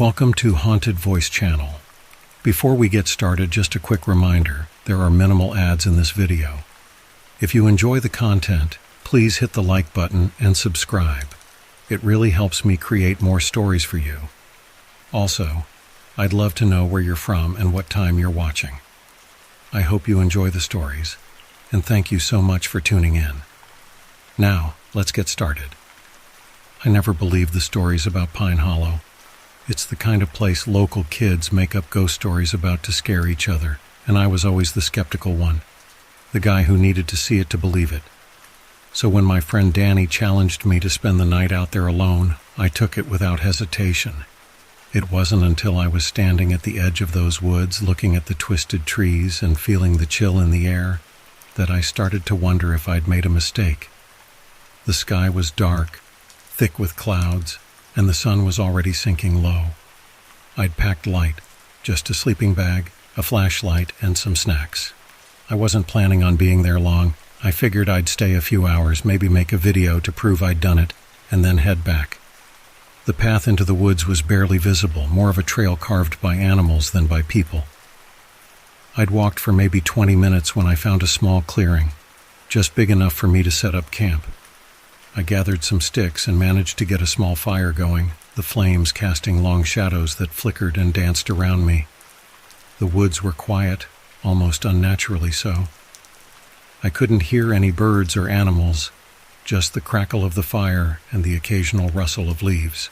Welcome to Haunted Voice Channel. Before we get started, just a quick reminder, there are minimal ads in this video. If you enjoy the content, please hit the like button and subscribe. It really helps me create more stories for you. Also, I'd love to know where you're from and what time you're watching. I hope you enjoy the stories, and thank you so much for tuning in. Now, let's get started. I never believed the stories about Pine Hollow. It's the kind of place local kids make up ghost stories about to scare each other, and I was always the skeptical one, the guy who needed to see it to believe it. So when my friend Danny challenged me to spend the night out there alone, I took it without hesitation. It wasn't until I was standing at the edge of those woods, looking at the twisted trees and feeling the chill in the air, that I started to wonder if I'd made a mistake. The sky was dark, thick with clouds, and the sun was already sinking low. I'd packed light, just a sleeping bag, a flashlight, and some snacks. I wasn't planning on being there long. I figured I'd stay a few hours, maybe make a video to prove I'd done it, and then head back. The path into the woods was barely visible, more of a trail carved by animals than by people. I'd walked for maybe 20 minutes when I found a small clearing, just big enough for me to set up camp. I gathered some sticks and managed to get a small fire going, the flames casting long shadows that flickered and danced around me. The woods were quiet, almost unnaturally so. I couldn't hear any birds or animals, just the crackle of the fire and the occasional rustle of leaves.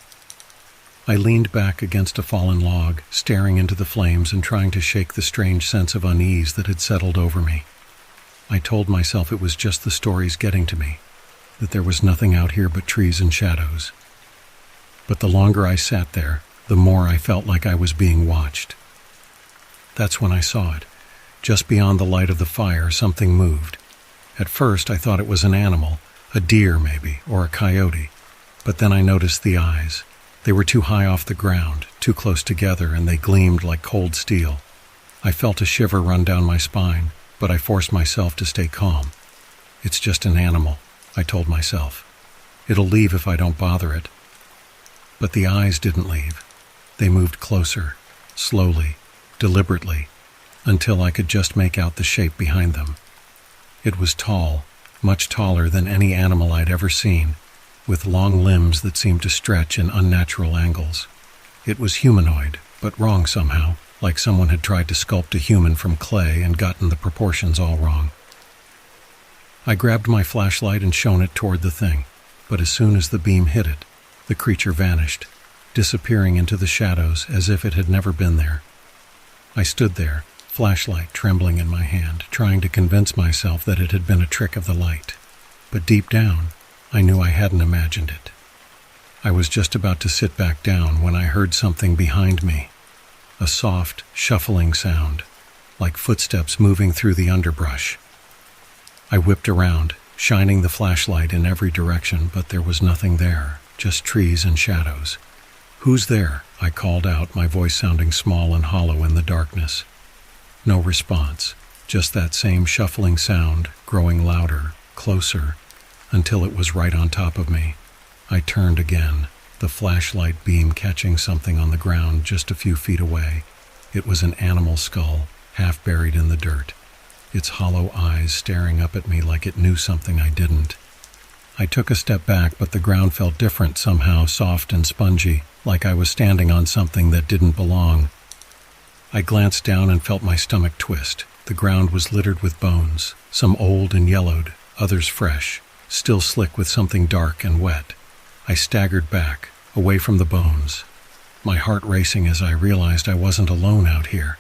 I leaned back against a fallen log, staring into the flames and trying to shake the strange sense of unease that had settled over me. I told myself it was just the stories getting to me, that there was nothing out here but trees and shadows. But the longer I sat there, the more I felt like I was being watched. That's when I saw it. Just beyond the light of the fire, something moved. At first, I thought it was an animal, a deer maybe, or a coyote. But then I noticed the eyes. They were too high off the ground, too close together, and they gleamed like cold steel. I felt a shiver run down my spine, but I forced myself to stay calm. It's just an animal, I told myself. It'll leave if I don't bother it. But the eyes didn't leave. They moved closer, slowly, deliberately, until I could just make out the shape behind them. It was tall, much taller than any animal I'd ever seen, with long limbs that seemed to stretch in unnatural angles. It was humanoid, but wrong somehow, like someone had tried to sculpt a human from clay and gotten the proportions all wrong. I grabbed my flashlight and shone it toward the thing, but as soon as the beam hit it, the creature vanished, disappearing into the shadows as if it had never been there. I stood there, flashlight trembling in my hand, trying to convince myself that it had been a trick of the light. But deep down, I knew I hadn't imagined it. I was just about to sit back down when I heard something behind me, a soft, shuffling sound, like footsteps moving through the underbrush. I whipped around, shining the flashlight in every direction, but there was nothing there, just trees and shadows. "Who's there?" I called out, my voice sounding small and hollow in the darkness. No response, just that same shuffling sound, growing louder, closer, until it was right on top of me. I turned again, the flashlight beam catching something on the ground just a few feet away. It was an animal skull, half buried in the dirt, its hollow eyes staring up at me like it knew something I didn't. I took a step back, but the ground felt different somehow, soft and spongy, like I was standing on something that didn't belong. I glanced down and felt my stomach twist. The ground was littered with bones, some old and yellowed, others fresh, still slick with something dark and wet. I staggered back, away from the bones, my heart racing as I realized I wasn't alone out here.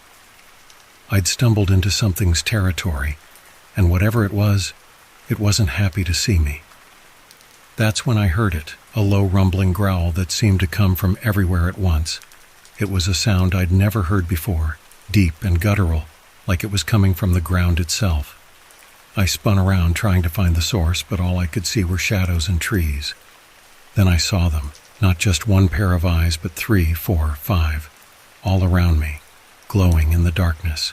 I'd stumbled into something's territory, and whatever it wasn't happy to see me. That's when I heard it, a low rumbling growl that seemed to come from everywhere at once. It was a sound I'd never heard before, deep and guttural, like it was coming from the ground itself. I spun around trying to find the source, but all I could see were shadows and trees. Then I saw them, not just one pair of eyes, but 3, 4, 5, all around me, glowing in the darkness.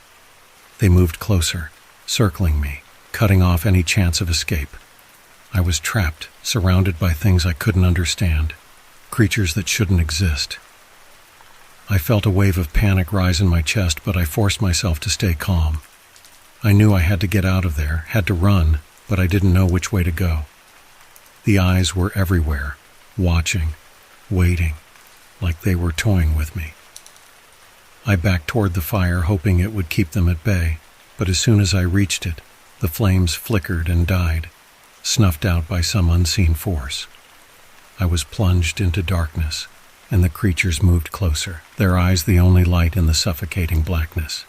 They moved closer, circling me, cutting off any chance of escape. I was trapped, surrounded by things I couldn't understand, creatures that shouldn't exist. I felt a wave of panic rise in my chest, but I forced myself to stay calm. I knew I had to get out of there, had to run, but I didn't know which way to go. The eyes were everywhere, watching, waiting, like they were toying with me. I backed toward the fire, hoping it would keep them at bay, but as soon as I reached it, the flames flickered and died, snuffed out by some unseen force. I was plunged into darkness, and the creatures moved closer, their eyes the only light in the suffocating blackness.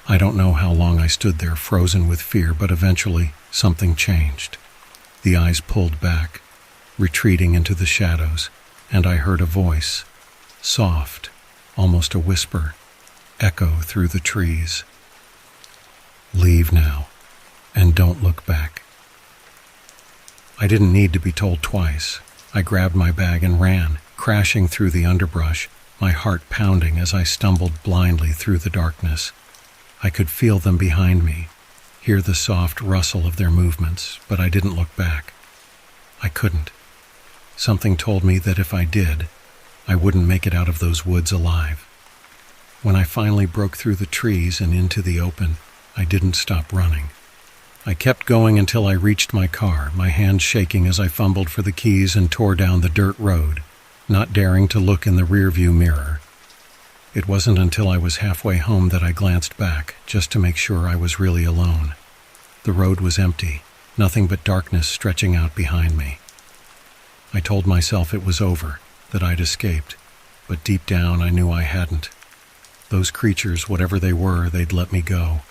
I don't know how long I stood there, frozen with fear, but eventually something changed. The eyes pulled back, retreating into the shadows, and I heard a voice, soft, almost a whisper, echo through the trees. "Leave now, and don't look back." I didn't need to be told twice. I grabbed my bag and ran, crashing through the underbrush, my heart pounding as I stumbled blindly through the darkness. I could feel them behind me, hear the soft rustle of their movements, but I didn't look back. I couldn't. Something told me that if I did, I wouldn't make it out of those woods alive. When I finally broke through the trees and into the open, I didn't stop running. I kept going until I reached my car, my hands shaking as I fumbled for the keys and tore down the dirt road, not daring to look in the rearview mirror. It wasn't until I was halfway home that I glanced back, just to make sure I was really alone. The road was empty, nothing but darkness stretching out behind me. I told myself it was over, that I'd escaped, but deep down I knew I hadn't. Those creatures, whatever they were, they'd let me go.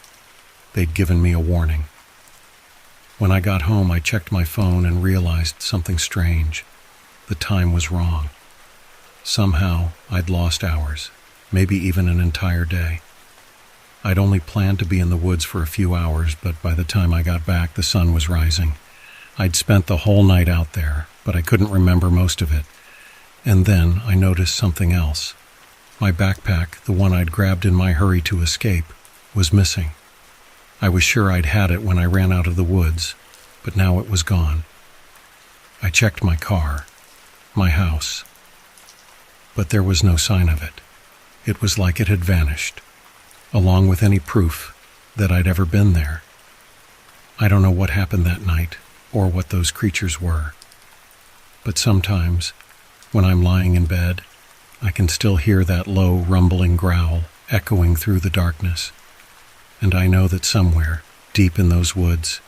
They'd given me a warning. When I got home, I checked my phone and realized something strange. The time was wrong. Somehow, I'd lost hours, maybe even an entire day. I'd only planned to be in the woods for a few hours, but by the time I got back, the sun was rising. I'd spent the whole night out there, but I couldn't remember most of it. And then I noticed something else. My backpack, the one I'd grabbed in my hurry to escape, was missing. I was sure I'd had it when I ran out of the woods, but now it was gone. I checked my car, my house, but there was no sign of it. It was like it had vanished, along with any proof that I'd ever been there. I don't know what happened that night or what those creatures were, but sometimes, when I'm lying in bed, I can still hear that low, rumbling growl echoing through the darkness. And I know that somewhere, deep in those woods,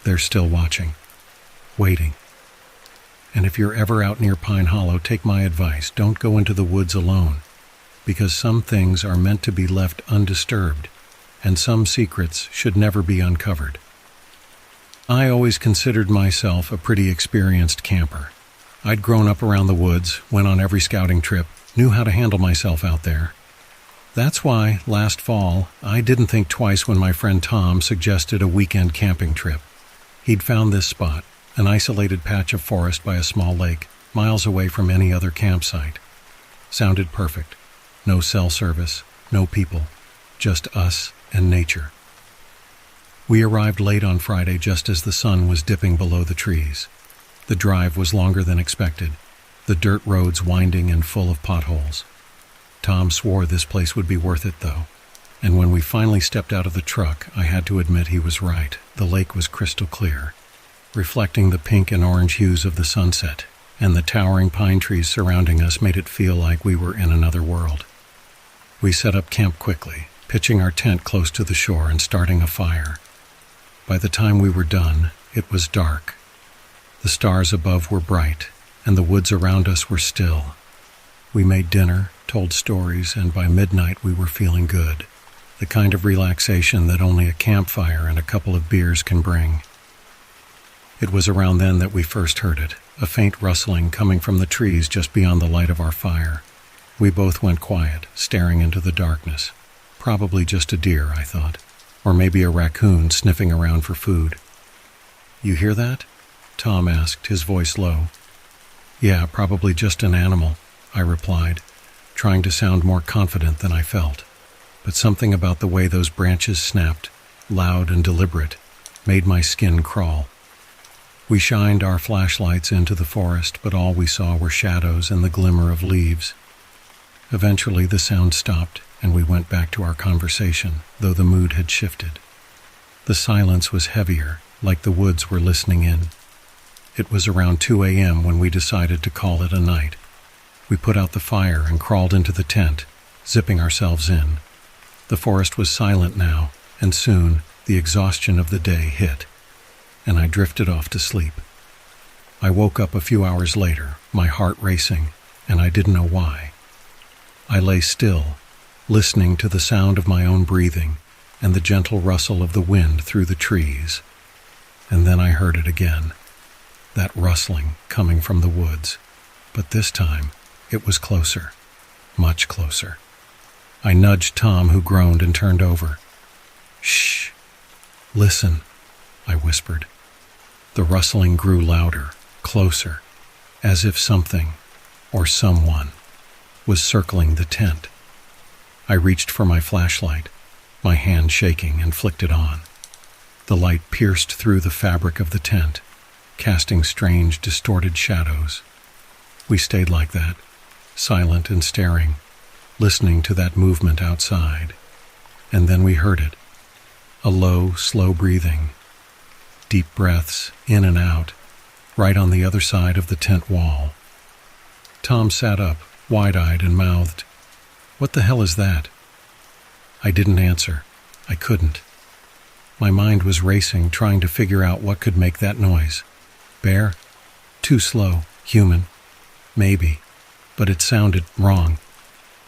they're still watching, waiting. And if you're ever out near Pine Hollow, take my advice, don't go into the woods alone, because some things are meant to be left undisturbed, and some secrets should never be uncovered. I always considered myself a pretty experienced camper. I'd grown up around the woods, went on every scouting trip, knew how to handle myself out there. That's why, last fall, I didn't think twice when my friend Tom suggested a weekend camping trip. He'd found this spot, an isolated patch of forest by a small lake, miles away from any other campsite. Sounded perfect. No cell service, no people, just us and nature. We arrived late on Friday just as the sun was dipping below the trees. The drive was longer than expected, the dirt roads winding and full of potholes. Tom swore this place would be worth it, though, and when we finally stepped out of the truck, I had to admit he was right. The lake was crystal clear, reflecting the pink and orange hues of the sunset, and the towering pine trees surrounding us made it feel like we were in another world. We set up camp quickly, pitching our tent close to the shore and starting a fire. By the time we were done, it was dark. The stars above were bright, and the woods around us were still. We made dinner, told stories, and by midnight we were feeling good, the kind of relaxation that only a campfire and a couple of beers can bring. It was around then that we first heard it, a faint rustling coming from the trees just beyond the light of our fire. We both went quiet, staring into the darkness. Probably just a deer, I thought, or maybe a raccoon sniffing around for food. "You hear that?" Tom asked, his voice low. "Yeah, probably just an animal," I replied, trying to sound more confident than I felt. But something about the way those branches snapped, loud and deliberate, made my skin crawl. We shined our flashlights into the forest, but all we saw were shadows and the glimmer of leaves. Eventually, the sound stopped, and we went back to our conversation, though the mood had shifted. The silence was heavier, like the woods were listening in. It was around 2 a.m. when we decided to call it a night. We put out the fire and crawled into the tent, zipping ourselves in. The forest was silent now, and soon the exhaustion of the day hit, and I drifted off to sleep. I woke up a few hours later, my heart racing, and I didn't know why. I lay still, listening to the sound of my own breathing and the gentle rustle of the wind through the trees. And then I heard it again, that rustling coming from the woods, but this time it was closer, much closer. I nudged Tom, who groaned and turned over. "Shh! Listen," I whispered. The rustling grew louder, closer, as if something, or someone, was circling the tent. I reached for my flashlight, my hand shaking, and flicked it on. The light pierced through the fabric of the tent, casting strange, distorted shadows. We stayed like that, silent and staring, listening to that movement outside. And then we heard it. A low, slow breathing. Deep breaths, in and out, right on the other side of the tent wall. Tom sat up, wide-eyed, and mouthed, "What the hell is that?" I didn't answer. I couldn't. My mind was racing, trying to figure out what could make that noise. Bear? Too slow. Human? Maybe. But it sounded wrong.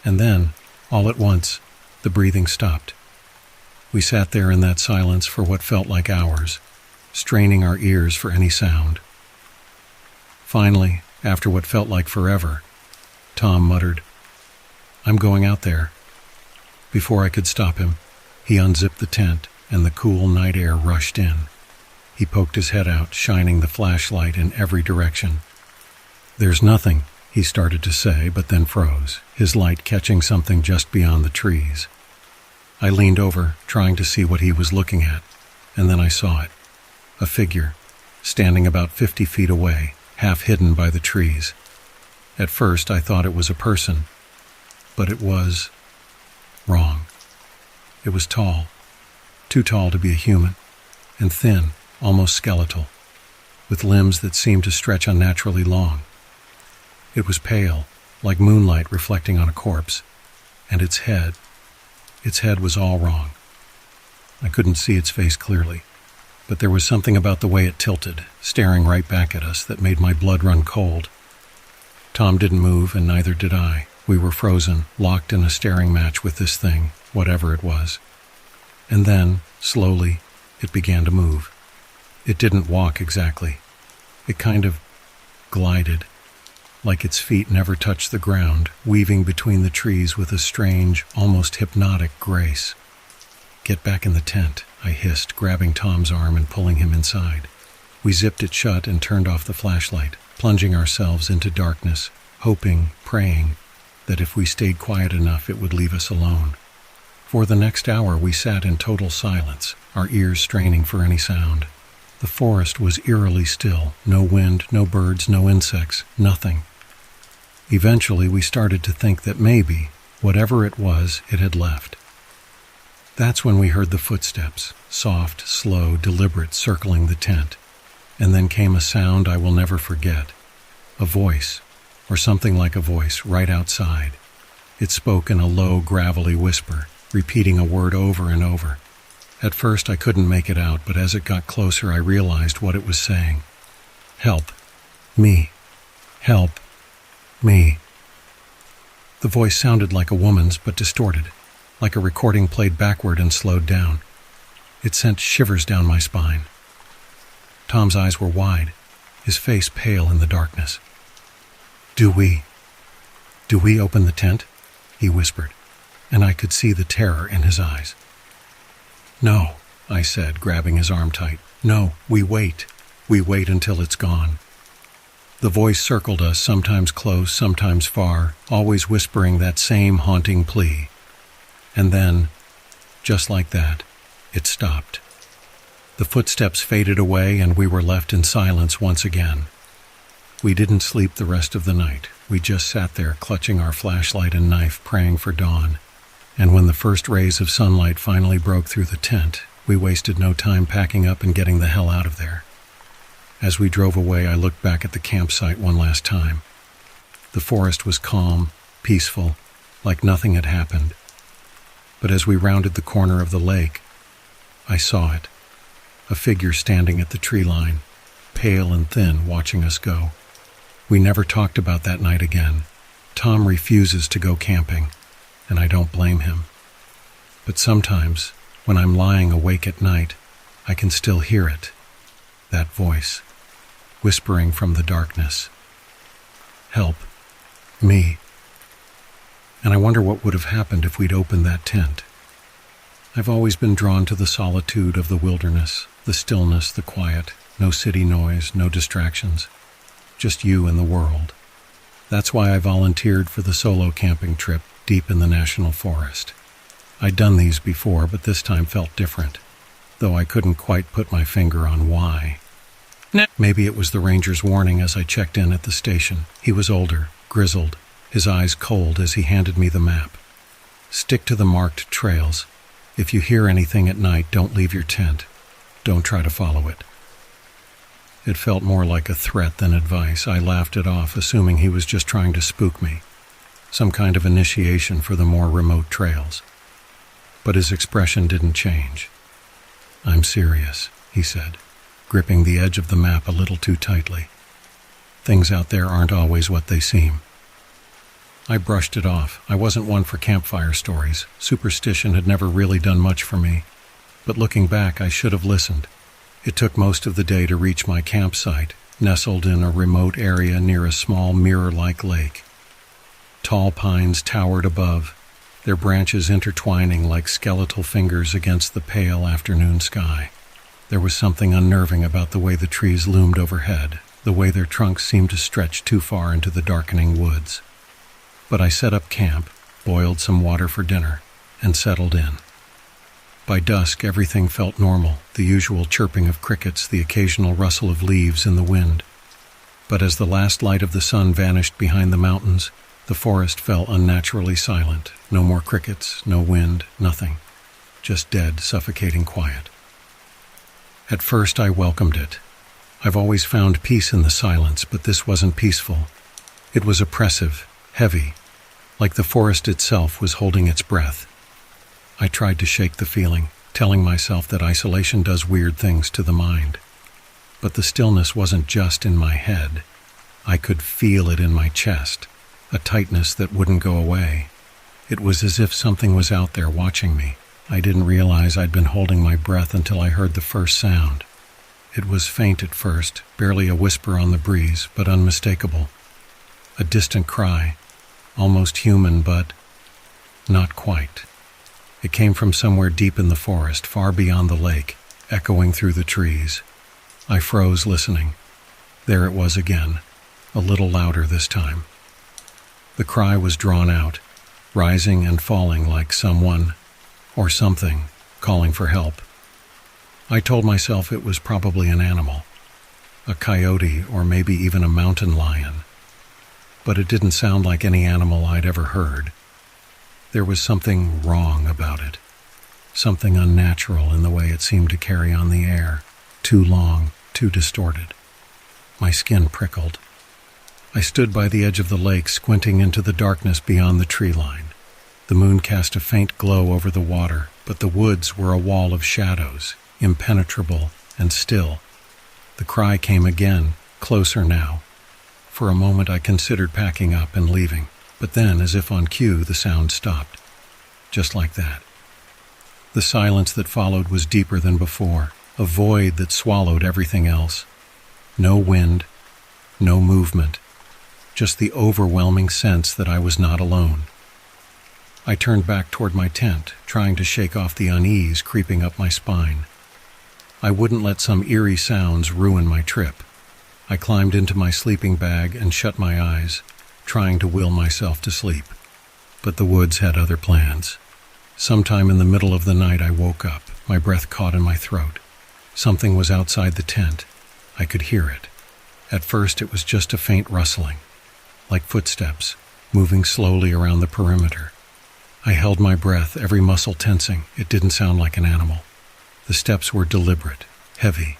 And then, all at once, the breathing stopped. We sat there in that silence for what felt like hours, straining our ears for any sound. Finally, after what felt like forever, Tom muttered, "I'm going out there." Before I could stop him, he unzipped the tent, and the cool night air rushed in. He poked his head out, shining the flashlight in every direction. "There's nothing," he started to say, but then froze, his light catching something just beyond the trees. I leaned over, trying to see what he was looking at, and then I saw it. A figure, standing about 50 feet away, half hidden by the trees. At first I thought it was a person, but it was wrong. It was tall, too tall to be a human, and thin, almost skeletal, with limbs that seemed to stretch unnaturally long. It was pale, like moonlight reflecting on a corpse, and its head was all wrong. I couldn't see its face clearly, but there was something about the way it tilted, staring right back at us, that made my blood run cold. Tom didn't move, and neither did I. We were frozen, locked in a staring match with this thing, whatever it was. And then, slowly, it began to move. It didn't walk exactly. It kind of glided, like its feet never touched the ground, weaving between the trees with a strange, almost hypnotic grace. "Get back in the tent," I hissed, grabbing Tom's arm and pulling him inside. We zipped it shut and turned off the flashlight, plunging ourselves into darkness, hoping, praying, that if we stayed quiet enough it would leave us alone. For the next hour we sat in total silence, our ears straining for any sound. The forest was eerily still, no wind, no birds, no insects, nothing. Eventually we started to think that maybe, whatever it was, it had left. That's when we heard the footsteps, soft, slow, deliberate, circling the tent. And then came a sound I will never forget. A voice, or something like a voice, right outside. It spoke in a low, gravelly whisper, repeating a word over and over. At first I couldn't make it out, but as it got closer I realized what it was saying. "Help. Me. Help. Me." The voice sounded like a woman's, but distorted, like a recording played backward and slowed down. It sent shivers down my spine. Tom's eyes were wide, his face pale in the darkness. Do we open the tent?" he whispered, and I could see the terror in his eyes. "No," I said, grabbing his arm tight. "No, we wait. We wait until it's gone." The voice circled us, sometimes close, sometimes far, always whispering that same haunting plea. And then, just like that, it stopped. The footsteps faded away and we were left in silence once again. We didn't sleep the rest of the night, We just sat there, clutching our flashlight and knife, praying for dawn. And when the first rays of sunlight finally broke through the tent, we wasted no time packing up and getting the hell out of there. As we drove away, I looked back at the campsite one last time. The forest was calm, peaceful, like nothing had happened. But as we rounded the corner of the lake, I saw it. A figure standing at the tree line, pale and thin, watching us go. We never talked about that night again. Tom refuses to go camping, and I don't blame him. But sometimes, when I'm lying awake at night, I can still hear it. That voice, whispering from the darkness. Help. Me. And I wonder what would have happened if we'd opened that tent. I've always been drawn to the solitude of the wilderness, the stillness, the quiet, no city noise, no distractions, just you and the world. That's why I volunteered for the solo camping trip deep in the national forest. I'd done these before, but this time felt different, though I couldn't quite put my finger on why. Maybe it was the ranger's warning as I checked in at the station. He was older, grizzled, his eyes cold as he handed me the map. Stick to the marked trails. If you hear anything at night, don't leave your tent. Don't try to follow it. It felt more like a threat than advice. I laughed it off, assuming he was just trying to spook me. Some kind of initiation for the more remote trails. But his expression didn't change. I'm serious, he said, gripping the edge of the map a little too tightly. Things out there aren't always what they seem. I brushed it off. I wasn't one for campfire stories. Superstition had never really done much for me. But looking back, I should have listened. It took most of the day to reach my campsite, nestled in a remote area near a small mirror-like lake. Tall pines towered above, their branches intertwining like skeletal fingers against the pale afternoon sky. There was something unnerving about the way the trees loomed overhead, the way their trunks seemed to stretch too far into the darkening woods. But I set up camp, boiled some water for dinner, and settled in. By dusk, everything felt normal, the usual chirping of crickets, the occasional rustle of leaves in the wind. But as the last light of the sun vanished behind the mountains, the forest fell unnaturally silent. No more crickets, no wind, nothing. Just dead, suffocating quiet. At first, I welcomed it. I've always found peace in the silence, but this wasn't peaceful. It was oppressive, heavy, like the forest itself was holding its breath. I tried to shake the feeling, telling myself that isolation does weird things to the mind. But the stillness wasn't just in my head. I could feel it in my chest, a tightness that wouldn't go away. It was as if something was out there watching me. I didn't realize I'd been holding my breath until I heard the first sound. It was faint at first, barely a whisper on the breeze, but unmistakable. A distant cry, almost human, but not quite. It came from somewhere deep in the forest, far beyond the lake, echoing through the trees. I froze, listening. There it was again, a little louder this time. The cry was drawn out, rising and falling like someone, or something, calling for help. I told myself it was probably an animal, a coyote or maybe even a mountain lion. But it didn't sound like any animal I'd ever heard. There was something wrong about it, something unnatural in the way it seemed to carry on the air, too long, too distorted. My skin prickled. I stood by the edge of the lake, squinting into the darkness beyond the tree line. The moon cast a faint glow over the water, but the woods were a wall of shadows, impenetrable and still. The cry came again, closer now. For a moment I considered packing up and leaving, but then, as if on cue, the sound stopped. Just like that. The silence that followed was deeper than before, a void that swallowed everything else. No wind, no movement, just the overwhelming sense that I was not alone. I turned back toward my tent, trying to shake off the unease creeping up my spine. I wouldn't let some eerie sounds ruin my trip. I climbed into my sleeping bag and shut my eyes, trying to will myself to sleep. But the woods had other plans. Sometime in the middle of the night I woke up, my breath caught in my throat. Something was outside the tent. I could hear it. At first it was just a faint rustling. like footsteps, moving slowly around the perimeter. I held my breath, every muscle tensing. It didn't sound like an animal. The steps were deliberate, heavy.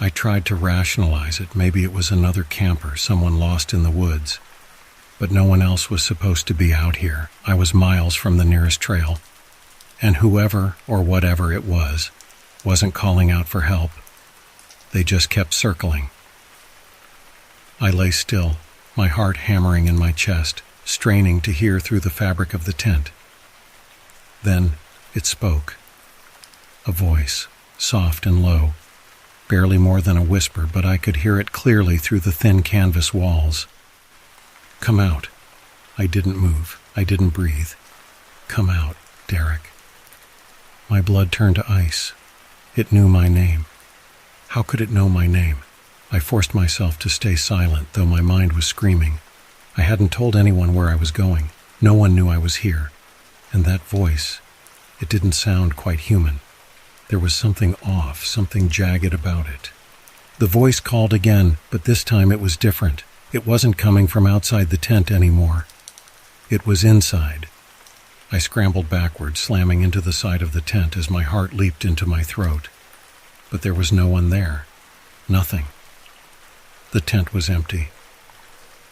I tried to rationalize it. Maybe it was another camper, someone lost in the woods. But no one else was supposed to be out here. I was miles from the nearest trail. And whoever or whatever it was wasn't calling out for help. They just kept circling. I lay still, my heart hammering in my chest, straining to hear through the fabric of the tent. Then it spoke. A voice, soft and low, barely more than a whisper, but I could hear it clearly through the thin canvas walls. "Come out." I didn't move. I didn't breathe. "Come out, Derek." My blood turned to ice. It knew my name. How could it know my name? I forced myself to stay silent, though my mind was screaming. I hadn't told anyone where I was going. No one knew I was here. And that voice, it didn't sound quite human. There was something off, something jagged about it. The voice called again, but this time it was different. It wasn't coming from outside the tent anymore. It was inside. I scrambled backward, slamming into the side of the tent as my heart leaped into my throat. But there was no one there. Nothing. The tent was empty.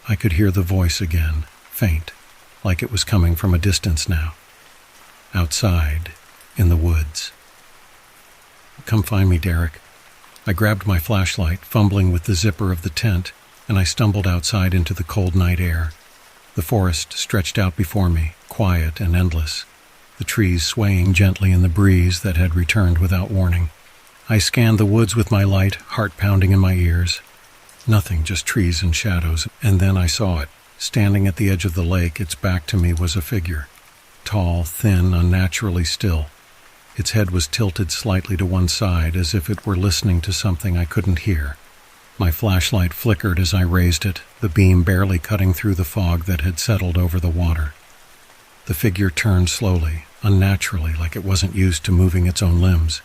I could hear the voice again, faint, like it was coming from a distance now. Outside, in the woods. "Come find me, Derek." I grabbed my flashlight, fumbling with the zipper of the tent, and I stumbled outside into the cold night air. The forest stretched out before me, quiet and endless, the trees swaying gently in the breeze that had returned without warning. I scanned the woods with my light, heart pounding in my ears. Nothing, just trees and shadows, and then I saw it. Standing at the edge of the lake, its back to me, was a figure. Tall, thin, unnaturally still. Its head was tilted slightly to one side, as if it were listening to something I couldn't hear. My flashlight flickered as I raised it, the beam barely cutting through the fog that had settled over the water. The figure turned slowly, unnaturally, like it wasn't used to moving its own limbs.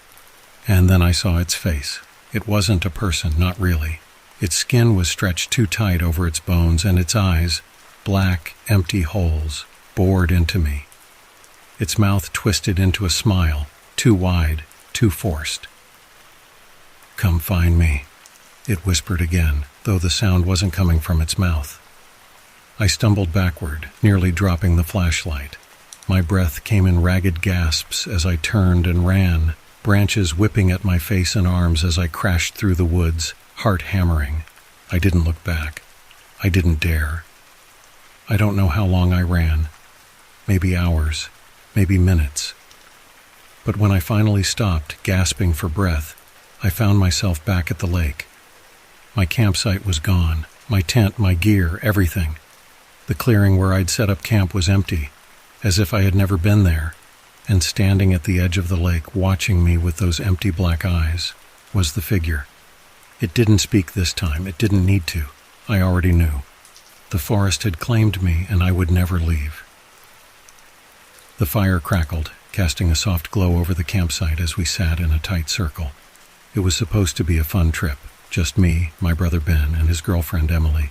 And then I saw its face. It wasn't a person, not really. Its skin was stretched too tight over its bones, and its eyes, black, empty holes, bored into me. Its mouth twisted into a smile, too wide, too forced. "Come find me," it whispered again, though the sound wasn't coming from its mouth. I stumbled backward, nearly dropping the flashlight. My breath came in ragged gasps as I turned and ran, branches whipping at my face and arms as I crashed through the woods, heart hammering. I didn't look back. I didn't dare. I don't know how long I ran. Maybe hours, maybe minutes. But when I finally stopped, gasping for breath, I found myself back at the lake. My campsite was gone, my tent, my gear, everything. The clearing where I'd set up camp was empty, as if I had never been there, and standing at the edge of the lake, watching me with those empty black eyes, was the figure. It didn't speak this time. It didn't need to. I already knew. The forest had claimed me, and I would never leave. The fire crackled, casting a soft glow over the campsite as we sat in a tight circle. It was supposed to be a fun trip. Just me, my brother Ben, and his girlfriend Emily.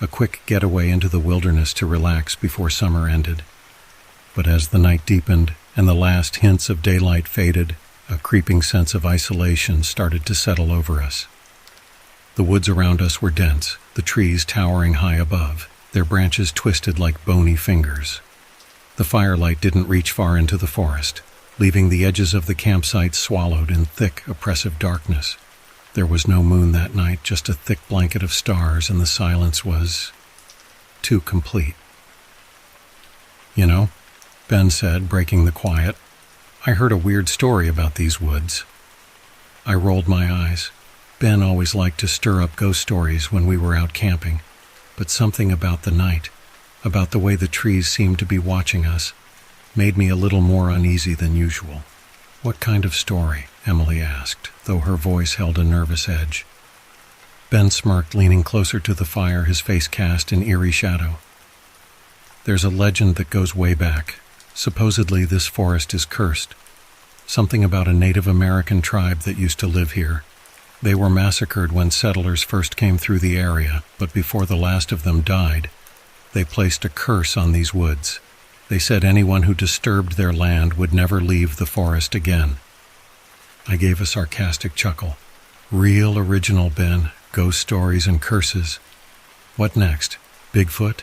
A quick getaway into the wilderness to relax before summer ended. But as the night deepened and the last hints of daylight faded, a creeping sense of isolation started to settle over us. The woods around us were dense, the trees towering high above, their branches twisted like bony fingers. The firelight didn't reach far into the forest, leaving the edges of the campsite swallowed in thick, oppressive darkness. There was no moon that night, just a thick blanket of stars, and the silence was too complete. "You know," Ben said, breaking the quiet, "I heard a weird story about these woods." I rolled my eyes. Ben always liked to stir up ghost stories when we were out camping, but something about the night, about the way the trees seemed to be watching us, made me a little more uneasy than usual. "What kind of story?" Emily asked, though her voice held a nervous edge. Ben smirked, leaning closer to the fire, his face cast in eerie shadow. "There's a legend that goes way back. Supposedly this forest is cursed. Something about a Native American tribe that used to live here. They were massacred when settlers first came through the area, but before the last of them died, they placed a curse on these woods. They said anyone who disturbed their land would never leave the forest again. I gave a sarcastic chuckle. Real original, Ben. Ghost stories and curses. What next? Bigfoot?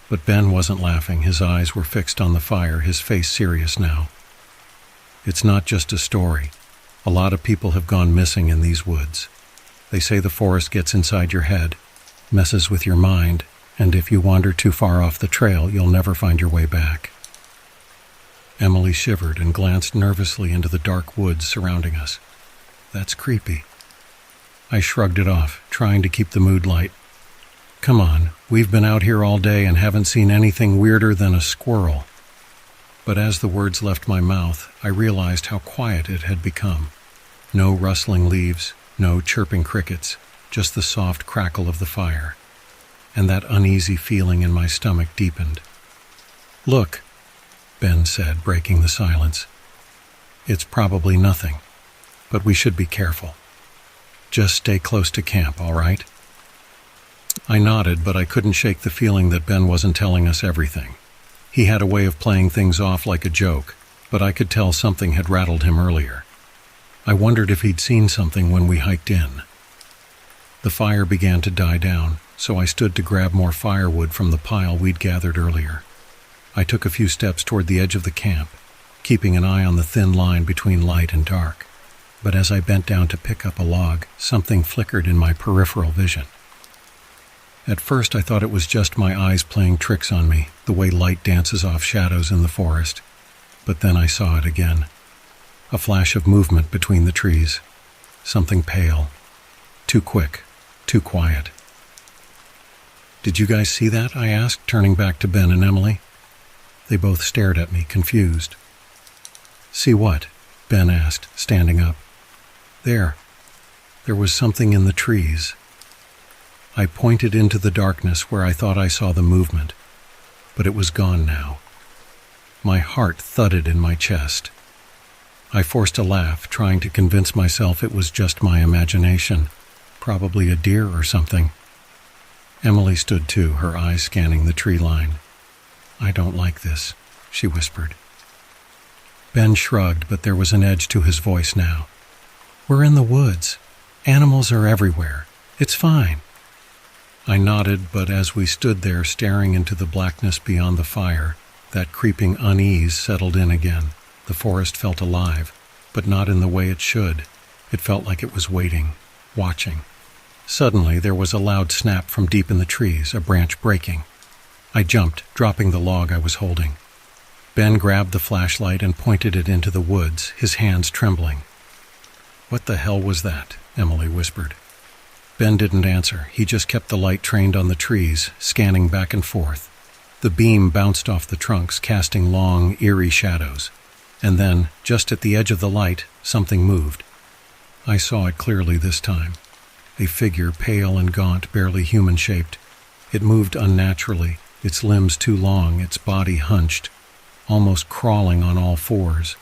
But Ben wasn't laughing. His eyes were fixed on the fire, his face serious now. It's not just a story. A lot of people have gone missing in these woods. They say the forest gets inside your head, messes with your mind, and if you wander too far off the trail, you'll never find your way back. Emily shivered and glanced nervously into the dark woods surrounding us. That's creepy. I shrugged it off, trying to keep the mood light. Come on, we've been out here all day and haven't seen anything weirder than a squirrel. But as the words left my mouth, I realized how quiet it had become. No rustling leaves, no chirping crickets, just the soft crackle of the fire. And that uneasy feeling in my stomach deepened. Look, Ben said, breaking the silence. It's probably nothing, but we should be careful. Just stay close to camp, all right? I nodded, but I couldn't shake the feeling that Ben wasn't telling us everything. He had a way of playing things off like a joke, but I could tell something had rattled him earlier. I wondered if he'd seen something when we hiked in. The fire began to die down, so I stood to grab more firewood from the pile we'd gathered earlier. I took a few steps toward the edge of the camp, keeping an eye on the thin line between light and dark. But as I bent down to pick up a log, something flickered in my peripheral vision. At first I thought it was just my eyes playing tricks on me, the way light dances off shadows in the forest. But then I saw it again. A flash of movement between the trees. Something pale. Too quick. Too quiet. Did you guys see that? I asked, turning back to Ben and Emily. They both stared at me, confused. See what? Ben asked, standing up. There was something in the trees. I pointed into the darkness where I thought I saw the movement, but it was gone now. My heart thudded in my chest. I forced a laugh, trying to convince myself it was just my imagination, probably a deer or something. Emily stood too, her eyes scanning the tree line. I don't like this, she whispered. Ben shrugged, but there was an edge to his voice now. We're in the woods. Animals are everywhere. It's fine. I nodded, but as we stood there staring into the blackness beyond the fire, that creeping unease settled in again. The forest felt alive, but not in the way it should. It felt like it was waiting, watching. Suddenly, there was a loud snap from deep in the trees, a branch breaking. I jumped, dropping the log I was holding. Ben grabbed the flashlight and pointed it into the woods, his hands trembling. What the hell was that? Emily whispered. Ben didn't answer. He just kept the light trained on the trees, scanning back and forth. The beam bounced off the trunks, casting long, eerie shadows. And then, just at the edge of the light, something moved. I saw it clearly this time. A figure, pale and gaunt, barely human-shaped. It moved unnaturally, its limbs too long, its body hunched, almost crawling on all fours.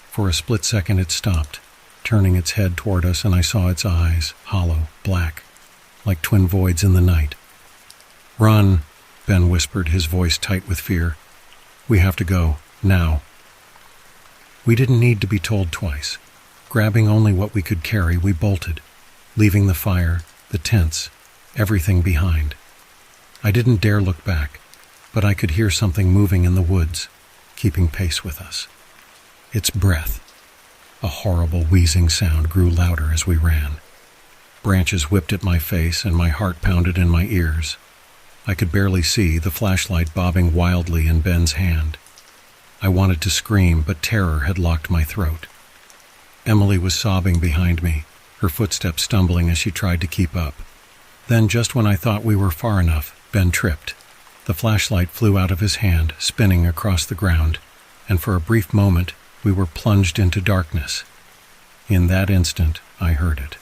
For a split second it stopped, turning its head toward us, and I saw its eyes, hollow, black, like twin voids in the night. Run, Ben whispered, his voice tight with fear. We have to go, now. We didn't need to be told twice. Grabbing only what we could carry, we bolted, leaving the fire, the tents, everything behind. I didn't dare look back, but I could hear something moving in the woods, keeping pace with us. Its breath. A horrible wheezing sound grew louder as we ran. Branches whipped at my face and my heart pounded in my ears. I could barely see, the flashlight bobbing wildly in Ben's hand. I wanted to scream, but terror had locked my throat. Emily was sobbing behind me, her footsteps stumbling as she tried to keep up. Then, just when I thought we were far enough, Ben tripped. The flashlight flew out of his hand, spinning across the ground, and for a brief moment, we were plunged into darkness. In that instant, I heard it.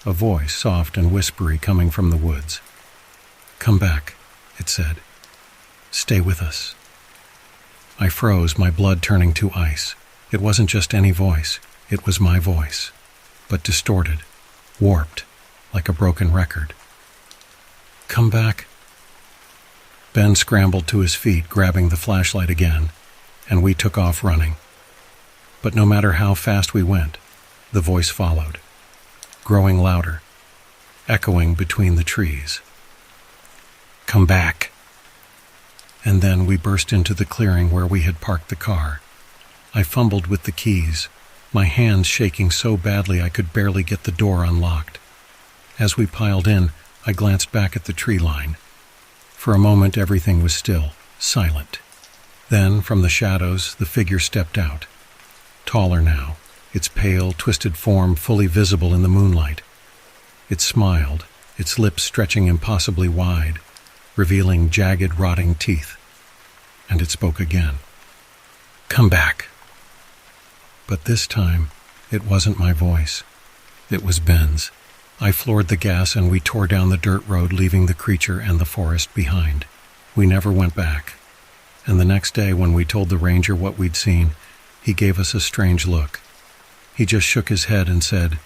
A voice, soft and whispery, coming from the woods. Come back, it said. Stay with us. I froze, my blood turning to ice. It wasn't just any voice. It was my voice. but distorted, warped, like a broken record. "Come back." Ben scrambled to his feet, grabbing the flashlight again, and we took off running. But no matter how fast we went, the voice followed, growing louder, echoing between the trees. "Come back." And then we burst into the clearing where we had parked the car. I fumbled with the keys, my hands shaking so badly I could barely get the door unlocked. As we piled in, I glanced back at the tree line. For a moment, everything was still, silent. Then, from the shadows, the figure stepped out. Taller now, its pale, twisted form fully visible in the moonlight. It smiled, its lips stretching impossibly wide, revealing jagged, rotting teeth. And it spoke again. "Come back." But this time, it wasn't my voice. It was Ben's. I floored the gas and we tore down the dirt road, leaving the creature and the forest behind. We never went back. And the next day, when we told the ranger what we'd seen, he gave us a strange look. He just shook his head and said,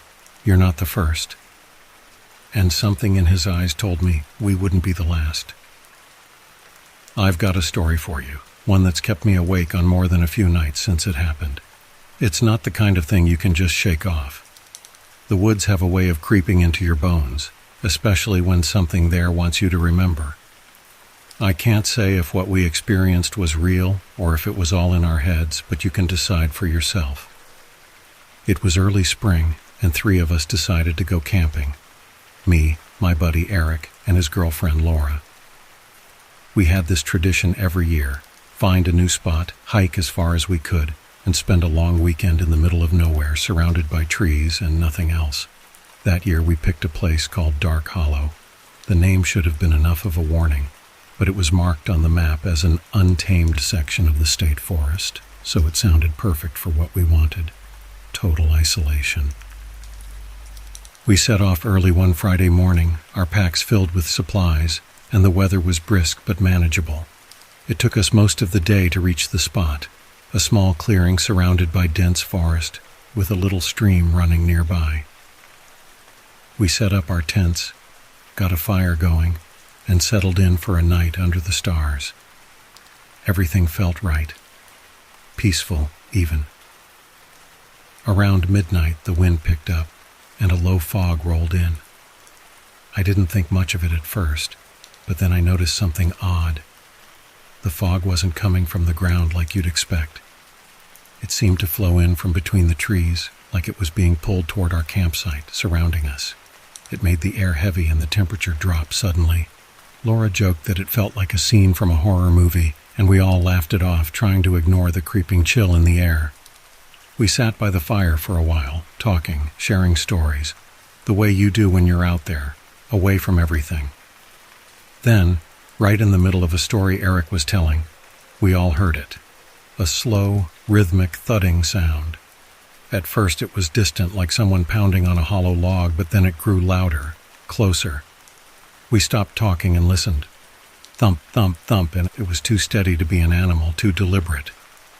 "You're not the first." And something in his eyes told me we wouldn't be the last. I've got a story for you, one that's kept me awake on more than a few nights since it happened. It's not the kind of thing you can just shake off. The woods have a way of creeping into your bones, especially when something there wants you to remember. I can't say if what we experienced was real or if it was all in our heads, but you can decide for yourself. It was early spring, and 3 of us decided to go camping. Me, my buddy Eric, and his girlfriend Laura. We had this tradition every year: find a new spot, hike as far as we could, and spend a long weekend in the middle of nowhere surrounded by trees and nothing else. That year we picked a place called Dark Hollow. The name should have been enough of a warning, but it was marked on the map as an untamed section of the state forest, so it sounded perfect for what we wanted: total isolation. We set off early one Friday morning, our packs filled with supplies, and the weather was brisk but manageable. It took us most of the day to reach the spot, a small clearing surrounded by dense forest, with a little stream running nearby. We set up our tents, got a fire going, and settled in for a night under the stars. Everything felt right. Peaceful, even. Around midnight, the wind picked up, and a low fog rolled in. I didn't think much of it at first, but then I noticed something odd. The fog wasn't coming from the ground like you'd expect. It seemed to flow in from between the trees, like it was being pulled toward our campsite, surrounding us. It made the air heavy and the temperature drop suddenly. Laura joked that it felt like a scene from a horror movie, and we all laughed it off, trying to ignore the creeping chill in the air. We sat by the fire for a while, talking, sharing stories, the way you do when you're out there, away from everything. Then, right in the middle of a story Eric was telling, we all heard it. A slow, rhythmic thudding sound. At first it was distant, like someone pounding on a hollow log, but then it grew louder, closer. We stopped talking and listened. Thump, thump, thump, and it was too steady to be an animal, too deliberate.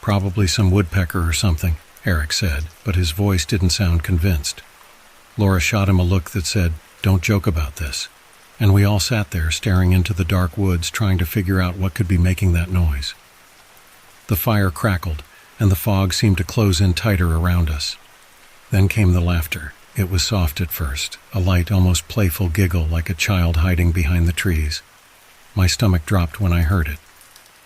Probably some woodpecker or something, Eric said, but his voice didn't sound convinced. Laura shot him a look that said, "Don't joke about this." And we all sat there staring into the dark woods, trying to figure out what could be making that noise. The fire crackled, and the fog seemed to close in tighter around us. Then came the laughter. It was soft at first, a light, almost playful giggle like a child hiding behind the trees. My stomach dropped when I heard it.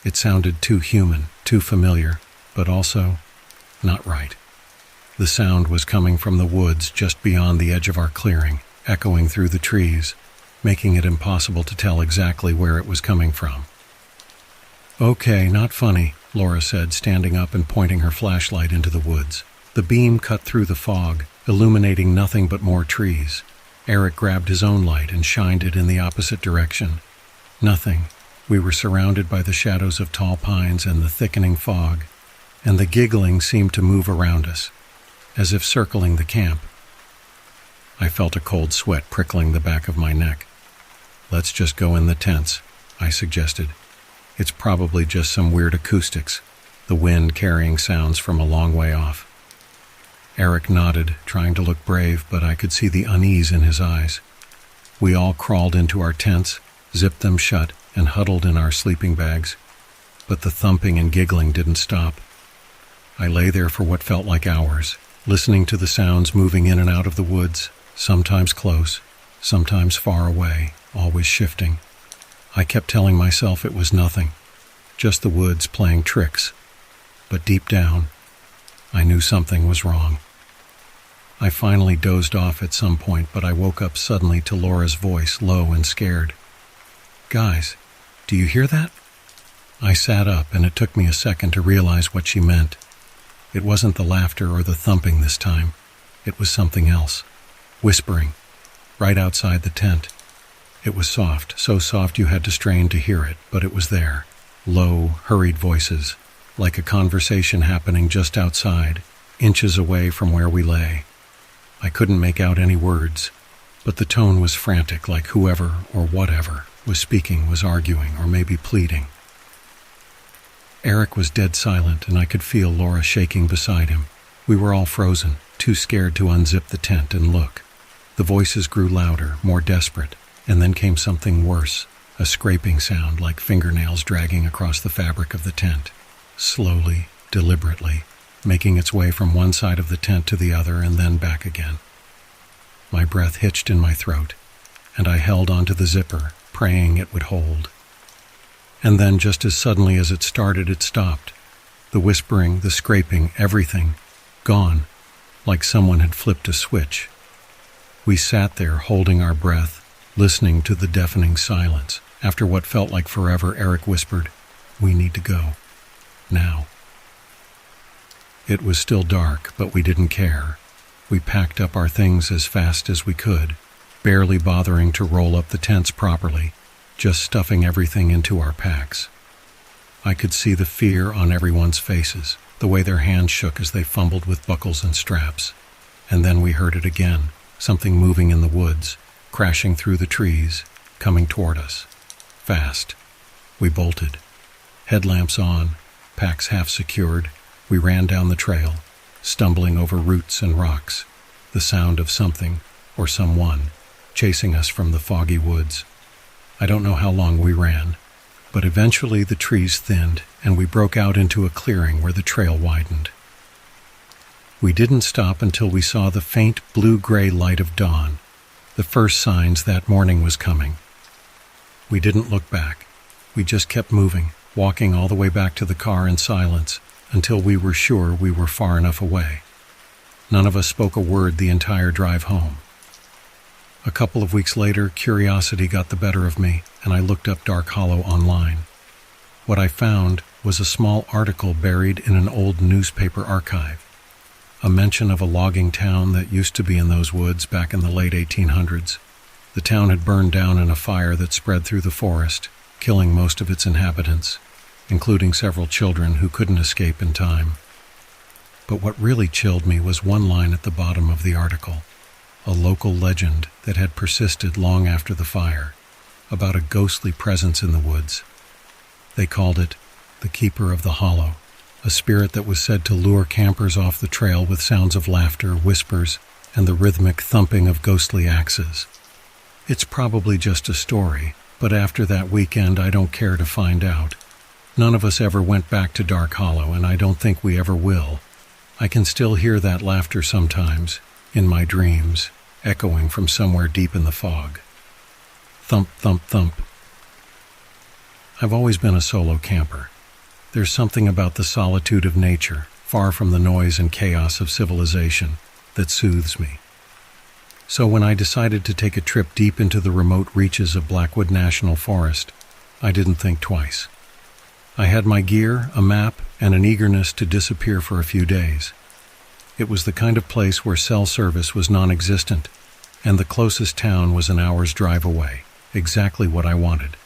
It sounded too human, too familiar, but also not right. The sound was coming from the woods just beyond the edge of our clearing, echoing through the trees, making it impossible to tell exactly where it was coming from. "Okay, not funny," Laura said, standing up and pointing her flashlight into the woods. The beam cut through the fog, illuminating nothing but more trees. Eric grabbed his own light and shined it in the opposite direction. Nothing. We were surrounded by the shadows of tall pines and the thickening fog, and the giggling seemed to move around us, as if circling the camp. I felt a cold sweat prickling the back of my neck. "Let's just go in the tents," I suggested. "It's probably just some weird acoustics, the wind carrying sounds from a long way off." Eric nodded, trying to look brave, but I could see the unease in his eyes. We all crawled into our tents, zipped them shut, and huddled in our sleeping bags. But the thumping and giggling didn't stop. I lay there for what felt like hours, listening to the sounds moving in and out of the woods, sometimes close, sometimes far away, always shifting. I kept telling myself it was nothing, just the woods playing tricks. But deep down, I knew something was wrong. I finally dozed off at some point, but I woke up suddenly to Laura's voice, low and scared. "Guys, do you hear that?" I sat up, and it took me a second to realize what she meant. It wasn't the laughter or the thumping this time. It was something else. Whispering, right outside the tent. It was soft, so soft you had to strain to hear it, but it was there. Low, hurried voices, like a conversation happening just outside, inches away from where we lay. I couldn't make out any words, but the tone was frantic, like whoever or whatever was speaking was arguing or maybe pleading. Eric was dead silent, and I could feel Laura shaking beside him. We were all frozen, too scared to unzip the tent and look. The voices grew louder, more desperate, and then came something worse, a scraping sound like fingernails dragging across the fabric of the tent. Slowly, deliberately, making its way from one side of the tent to the other and then back again. My breath hitched in my throat, and I held onto the zipper, praying it would hold. And then, just as suddenly as it started, it stopped. The whispering, the scraping, everything, gone, like someone had flipped a switch. We sat there, holding our breath, listening to the deafening silence. After what felt like forever, Eric whispered, "We need to go. Now." It was still dark, but we didn't care. We packed up our things as fast as we could, barely bothering to roll up the tents properly, just stuffing everything into our packs. I could see the fear on everyone's faces, the way their hands shook as they fumbled with buckles and straps. And then we heard it again, something moving in the woods, crashing through the trees, coming toward us. Fast. We bolted. Headlamps on, packs half secured. We ran down the trail, stumbling over roots and rocks, the sound of something, or someone, chasing us from the foggy woods. I don't know how long we ran, but eventually the trees thinned and we broke out into a clearing where the trail widened. We didn't stop until we saw the faint blue-gray light of dawn, the first signs that morning was coming. We didn't look back. We just kept moving, walking all the way back to the car in silence, until we were sure we were far enough away. None of us spoke a word the entire drive home. A couple of weeks later, curiosity got the better of me, and I looked up Dark Hollow online. What I found was a small article buried in an old newspaper archive, a mention of a logging town that used to be in those woods back in the late 1800s. The town had burned down in a fire that spread through the forest, killing most of its inhabitants, including several children who couldn't escape in time. But what really chilled me was one line at the bottom of the article, a local legend that had persisted long after the fire, about a ghostly presence in the woods. They called it the Keeper of the Hollow, a spirit that was said to lure campers off the trail with sounds of laughter, whispers, and the rhythmic thumping of ghostly axes. It's probably just a story, but after that weekend I don't care to find out. None of us ever went back to Dark Hollow, and I don't think we ever will. I can still hear that laughter sometimes, in my dreams, echoing from somewhere deep in the fog. Thump, thump, thump. I've always been a solo camper. There's something about the solitude of nature, far from the noise and chaos of civilization, that soothes me. So when I decided to take a trip deep into the remote reaches of Blackwood National Forest, I didn't think twice. I had my gear, a map, and an eagerness to disappear for a few days. It was the kind of place where cell service was non-existent, and the closest town was an hour's drive away, exactly what I wanted.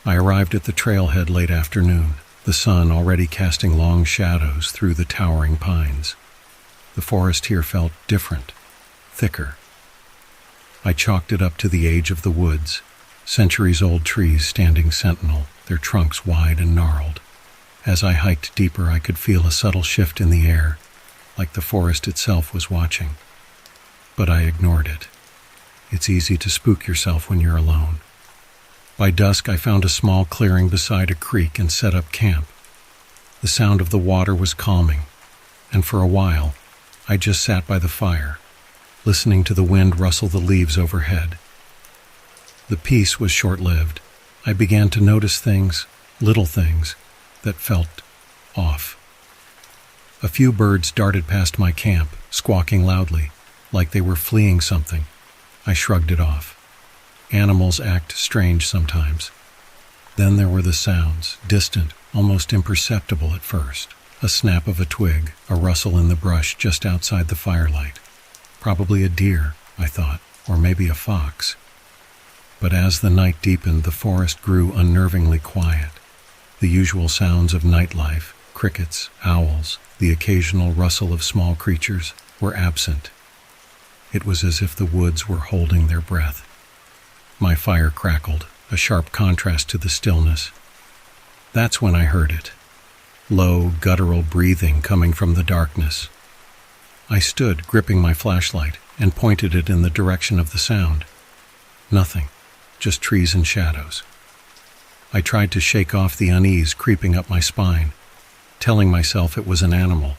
I arrived at the trailhead late afternoon, the sun already casting long shadows through the towering pines. The forest here felt different, thicker. I chalked it up to the age of the woods, centuries-old trees standing sentinel, their trunks wide and gnarled. As I hiked deeper, I could feel a subtle shift in the air, like the forest itself was watching. But I ignored it. It's easy to spook yourself when you're alone. By dusk, I found a small clearing beside a creek and set up camp. The sound of the water was calming, and for a while, I just sat by the fire, listening to the wind rustle the leaves overhead. The peace was short-lived. I began to notice things, little things, that felt off. A few birds darted past my camp, squawking loudly, like they were fleeing something. I shrugged it off. Animals act strange sometimes. Then there were the sounds, distant, almost imperceptible at first. A snap of a twig, a rustle in the brush just outside the firelight. Probably a deer, I thought, or maybe a fox. But as the night deepened, the forest grew unnervingly quiet. The usual sounds of nightlife, crickets, owls, the occasional rustle of small creatures, were absent. It was as if the woods were holding their breath. My fire crackled, a sharp contrast to the stillness. That's when I heard it. Low, guttural breathing coming from the darkness. I stood, gripping my flashlight, and pointed it in the direction of the sound. Nothing, just trees and shadows. I tried to shake off the unease creeping up my spine, telling myself it was an animal.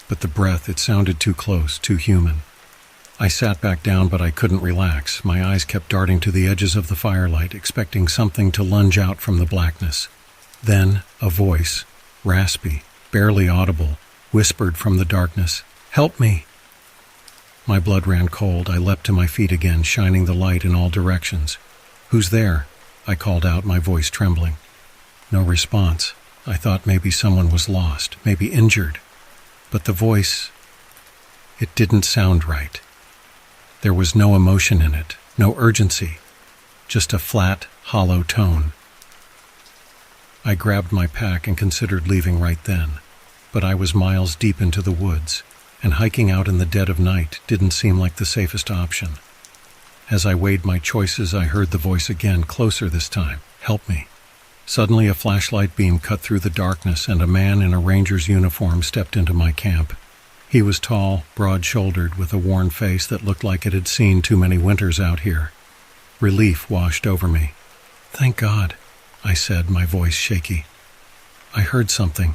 But the breath, it sounded too close, too human. I sat back down, but I couldn't relax. My eyes kept darting to the edges of the firelight, expecting something to lunge out from the blackness. Then, a voice, raspy, barely audible, whispered from the darkness, "Help me!" My blood ran cold. I leapt to my feet again, shining the light in all directions. "Who's there?" I called out, my voice trembling. No response. I thought maybe someone was lost, maybe injured. But the voice, it didn't sound right. There was no emotion in it, no urgency, just a flat, hollow tone. I grabbed my pack and considered leaving right then, but I was miles deep into the woods, and hiking out in the dead of night didn't seem like the safest option. As I weighed my choices, I heard the voice again, closer this time. "Help me." Suddenly, a flashlight beam cut through the darkness, and a man in a ranger's uniform stepped into my camp. He was tall, broad-shouldered, with a worn face that looked like it had seen too many winters out here. Relief washed over me. "Thank God," I said, my voice shaky. "I heard something.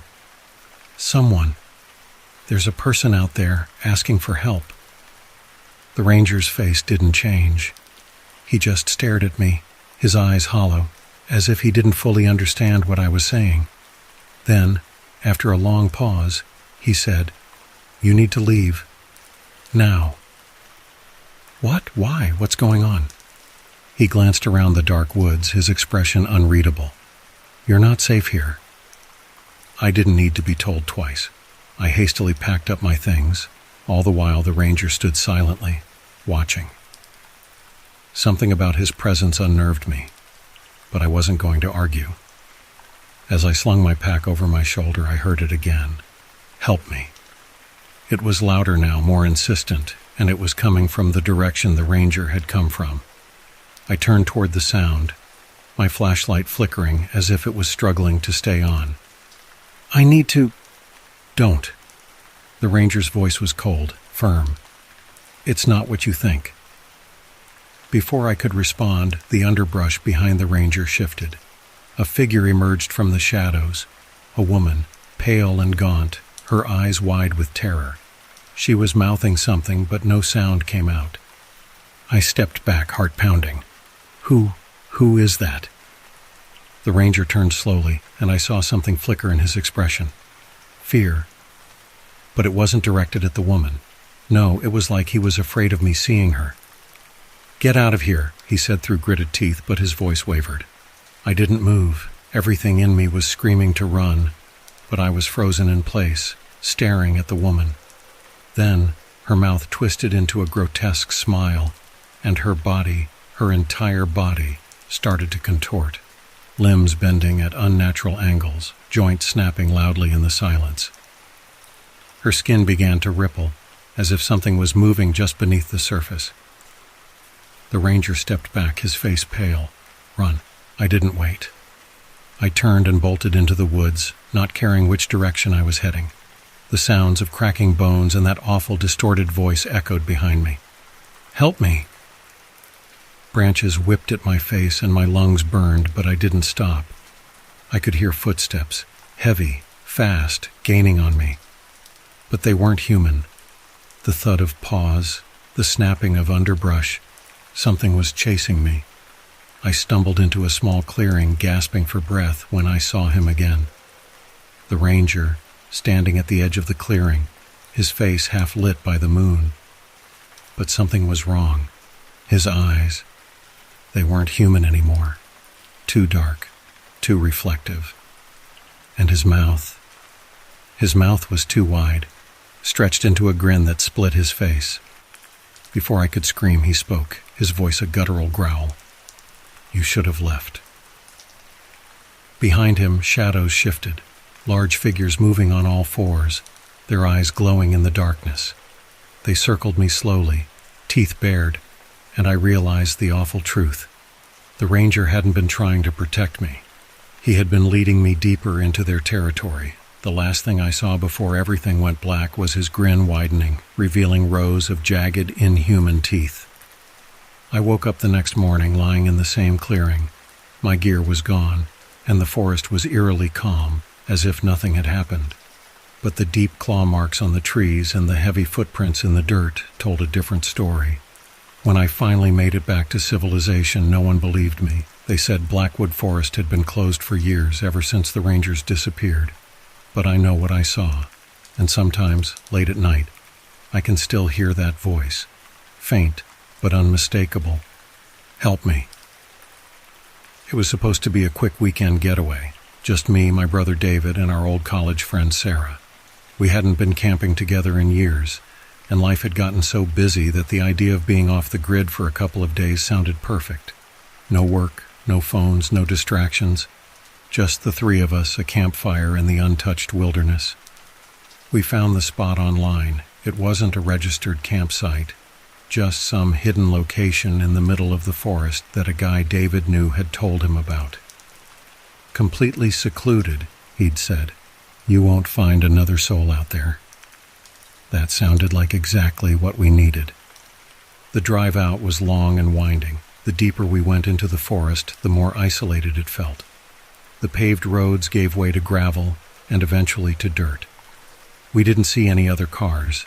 Someone. There's a person out there asking for help." The ranger's face didn't change. He just stared at me, his eyes hollow, as if he didn't fully understand what I was saying. Then, after a long pause, he said, "You need to leave. Now." "What? Why? What's going on?" He glanced around the dark woods, his expression unreadable. "You're not safe here." I didn't need to be told twice. I hastily packed up my things. All the while, the ranger stood silently, watching. Something about his presence unnerved me, but I wasn't going to argue. As I slung my pack over my shoulder, I heard it again. "Help me." It was louder now, more insistent, and it was coming from the direction the ranger had come from. I turned toward the sound, my flashlight flickering as if it was struggling to stay on. "I need to—" "Don't." The ranger's voice was cold, firm. "It's not what you think." Before I could respond, the underbrush behind the ranger shifted. A figure emerged from the shadows, a woman, pale and gaunt, her eyes wide with terror. She was mouthing something, but no sound came out. I stepped back, heart pounding. Who is that?" The ranger turned slowly, and I saw something flicker in his expression. Fear. But it wasn't directed at the woman. No, it was like he was afraid of me seeing her. "Get out of here," he said through gritted teeth, but his voice wavered. I didn't move. Everything in me was screaming to run, but I was frozen in place, staring at the woman. Then, her mouth twisted into a grotesque smile, and her body, her entire body, started to contort, limbs bending at unnatural angles, joints snapping loudly in the silence. Her skin began to ripple, as if something was moving just beneath the surface. The ranger stepped back, his face pale. "Run." I didn't wait. I turned and bolted into the woods, not caring which direction I was heading. The sounds of cracking bones and that awful distorted voice echoed behind me. "Help me!" Branches whipped at my face and my lungs burned, but I didn't stop. I could hear footsteps, heavy, fast, gaining on me. But they weren't human. The thud of paws, the snapping of underbrush, something was chasing me. I stumbled into a small clearing, gasping for breath, when I saw him again. The ranger, standing at the edge of the clearing, his face half lit by the moon. But something was wrong. His eyes, they weren't human anymore. Too dark, too reflective. And his mouth was too wide, stretched into a grin that split his face. Before I could scream, he spoke, his voice a guttural growl. "You should have left." Behind him, shadows shifted, large figures moving on all fours, their eyes glowing in the darkness. They circled me slowly, teeth bared, and I realized the awful truth. The ranger hadn't been trying to protect me. He had been leading me deeper into their territory. The last thing I saw before everything went black was his grin widening, revealing rows of jagged, inhuman teeth. I woke up the next morning lying in the same clearing. My gear was gone, and the forest was eerily calm, as if nothing had happened. But the deep claw marks on the trees and the heavy footprints in the dirt told a different story. When I finally made it back to civilization, no one believed me. They said Blackwood Forest had been closed for years, ever since the rangers disappeared. But I know what I saw, and sometimes, late at night, I can still hear that voice, faint but unmistakable. "Help me." It was supposed to be a quick weekend getaway, just me, my brother David, and our old college friend Sarah. We hadn't been camping together in years, and life had gotten so busy that the idea of being off the grid for a couple of days sounded perfect. No work, no phones, no distractions. Just the three of us, a campfire in the untouched wilderness. We found the spot online. It wasn't a registered campsite, just some hidden location in the middle of the forest that a guy David knew had told him about. Completely secluded, he'd said. "You won't find another soul out there." That sounded like exactly what we needed. The drive out was long and winding. The deeper we went into the forest, the more isolated it felt. The paved roads gave way to gravel and eventually to dirt. We didn't see any other cars,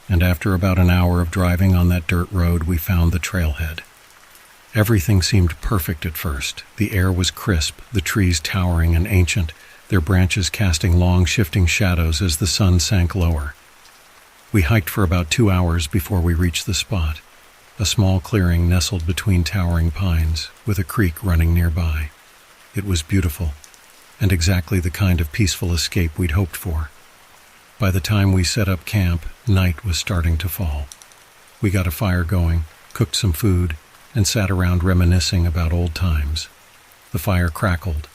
and after about an hour of driving on that dirt road, we found the trailhead. Everything seemed perfect at first. The air was crisp, the trees towering and ancient, their branches casting long, shifting shadows as the sun sank lower. We hiked for about 2 hours before we reached the spot, a small clearing nestled between towering pines, with a creek running nearby. It was beautiful, and exactly the kind of peaceful escape we'd hoped for. By the time we set up camp, night was starting to fall. We got a fire going, cooked some food, and sat around reminiscing about old times. The fire crackled,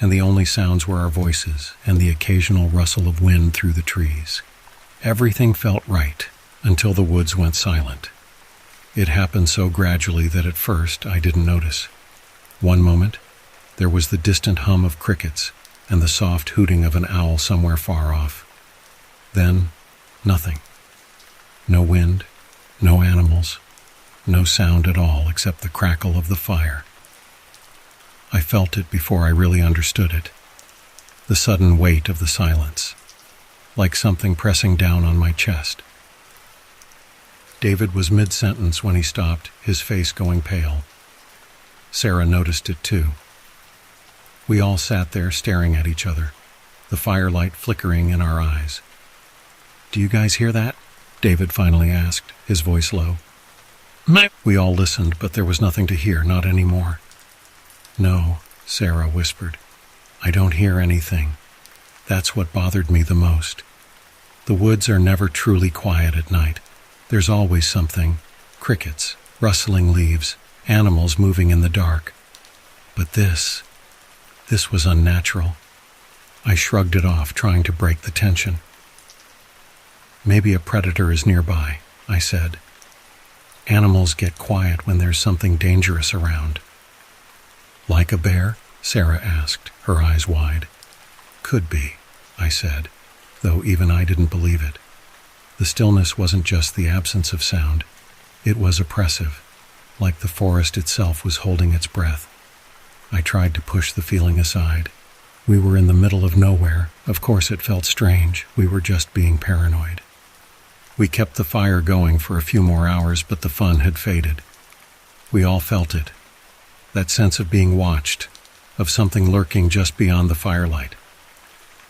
and the only sounds were our voices and the occasional rustle of wind through the trees. Everything felt right until the woods went silent. It happened so gradually that at first I didn't notice. One moment, there was the distant hum of crickets and the soft hooting of an owl somewhere far off. Then, nothing. No wind, no animals, no sound at all except the crackle of the fire. I felt it before I really understood it. The sudden weight of the silence, like something pressing down on my chest. David was mid-sentence when he stopped, his face going pale. Sarah noticed it too. We all sat there staring at each other, the firelight flickering in our eyes. "Do you guys hear that?" David finally asked, his voice low. We all listened, but there was nothing to hear, not anymore. "No," Sarah whispered. "I don't hear anything. That's what bothered me the most. The woods are never truly quiet at night. There's always something, crickets, rustling leaves, animals moving in the dark. But this was unnatural." I shrugged it off, trying to break the tension. "Maybe a predator is nearby," I said. "Animals get quiet when there's something dangerous around." "Like a bear?" Sarah asked, her eyes wide. "Could be," I said. though even I didn't believe it. The stillness wasn't just the absence of sound. It was oppressive, like the forest itself was holding its breath. I tried to push the feeling aside. We were in the middle of nowhere. Of course it felt strange. We were just being paranoid. We kept the fire going for a few more hours, but the fun had faded. We all felt it. That sense of being watched, of something lurking just beyond the firelight.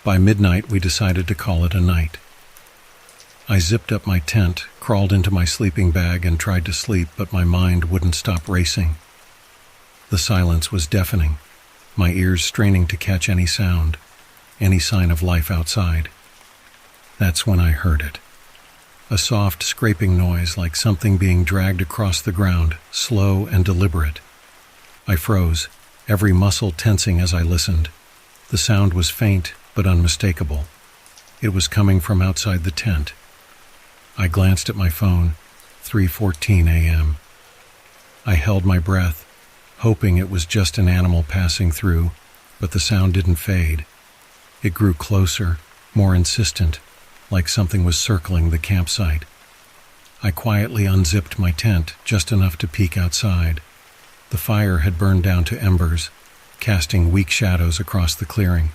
By midnight, we decided to call it a night. I zipped up my tent, crawled into my sleeping bag, and tried to sleep, but my mind wouldn't stop racing. The silence was deafening, my ears straining to catch any sound, any sign of life outside. That's when I heard it. A soft scraping noise like something being dragged across the ground, slow and deliberate. I froze, every muscle tensing as I listened. The sound was faint but unmistakable. It was coming from outside the tent. I glanced at my phone, 3:14 a.m. I held my breath, hoping it was just an animal passing through, but the sound didn't fade. It grew closer, more insistent, like something was circling the campsite. I quietly unzipped my tent, just enough to peek outside. The fire had burned down to embers, casting weak shadows across the clearing.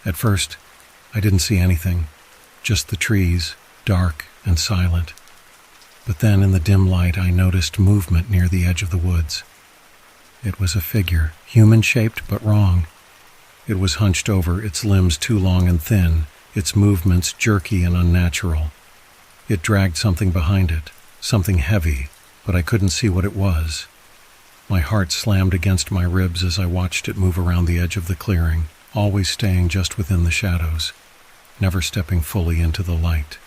At first, I didn't see anything, just the trees, dark and silent. But then in the dim light, I noticed movement near the edge of the woods. It was a figure, human-shaped but wrong. It was hunched over, its limbs too long and thin, its movements jerky and unnatural. It dragged something behind it, something heavy, but I couldn't see what it was. My heart slammed against my ribs as I watched it move around the edge of the clearing, always staying just within the shadows, never stepping fully into the light.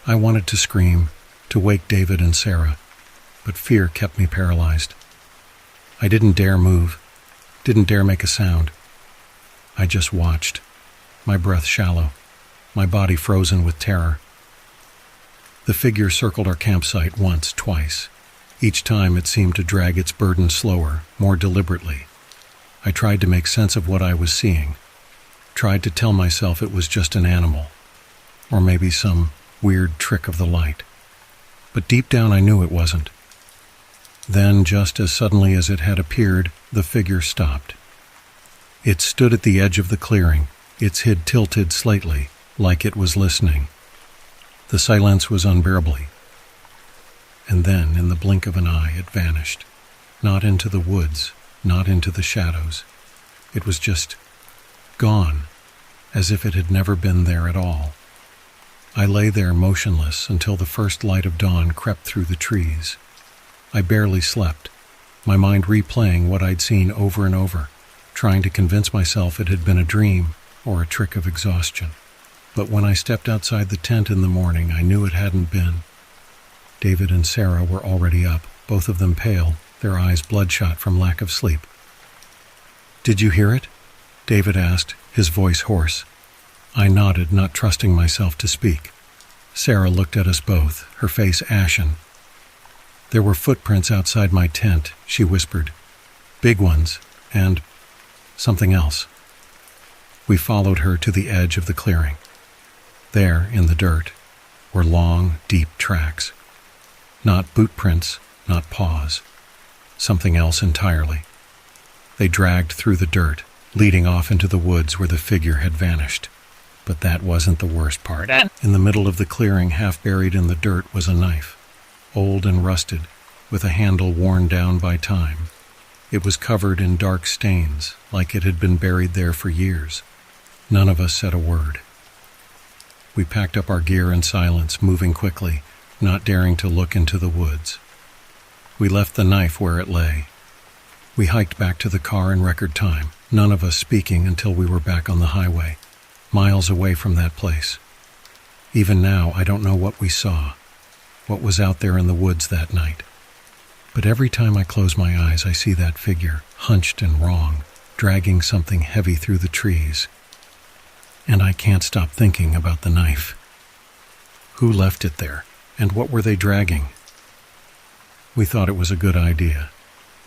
I wanted to scream, to wake David and Sarah, but fear kept me paralyzed. I didn't dare move, didn't dare make a sound. I just watched, my breath shallow, my body frozen with terror. The figure circled our campsite once, twice. Each time it seemed to drag its burden slower, more deliberately. I tried to make sense of what I was seeing, tried to tell myself it was just an animal, or maybe some weird trick of the light. But deep down I knew it wasn't. Then, just as suddenly as it had appeared, the figure stopped. It stood at the edge of the clearing, its head tilted slightly, like it was listening. The silence was unbearable. And then, in the blink of an eye, it vanished. Not into the woods, not into the shadows. It was just gone, as if it had never been there at all. I lay there motionless until the first light of dawn crept through the trees. I barely slept, my mind replaying what I'd seen over and over, trying to convince myself it had been a dream or a trick of exhaustion. But when I stepped outside the tent in the morning, I knew it hadn't been. David and Sarah were already up, both of them pale, their eyes bloodshot from lack of sleep. "Did you hear it?" David asked, his voice hoarse. I nodded, not trusting myself to speak. Sarah looked at us both, her face ashen. "There were footprints outside my tent," she whispered. "Big ones, and something else." We followed her to the edge of the clearing. There, in the dirt, were long, deep tracks. Not boot prints, not paws. Something else entirely. They dragged through the dirt, leading off into the woods where the figure had vanished. But that wasn't the worst part. In the middle of the clearing, half buried in the dirt, was a knife, old and rusted, with a handle worn down by time. It was covered in dark stains, like it had been buried there for years. None of us said a word. We packed up our gear in silence, moving quickly, not daring to look into the woods. We left the knife where it lay. We hiked back to the car in record time, none of us speaking until we were back on the highway, miles away from that place. Even now, I don't know what we saw, what was out there in the woods that night. But every time I close my eyes, I see that figure, hunched and wrong, dragging something heavy through the trees. And I can't stop thinking about the knife. Who left it there, and what were they dragging? We thought it was a good idea.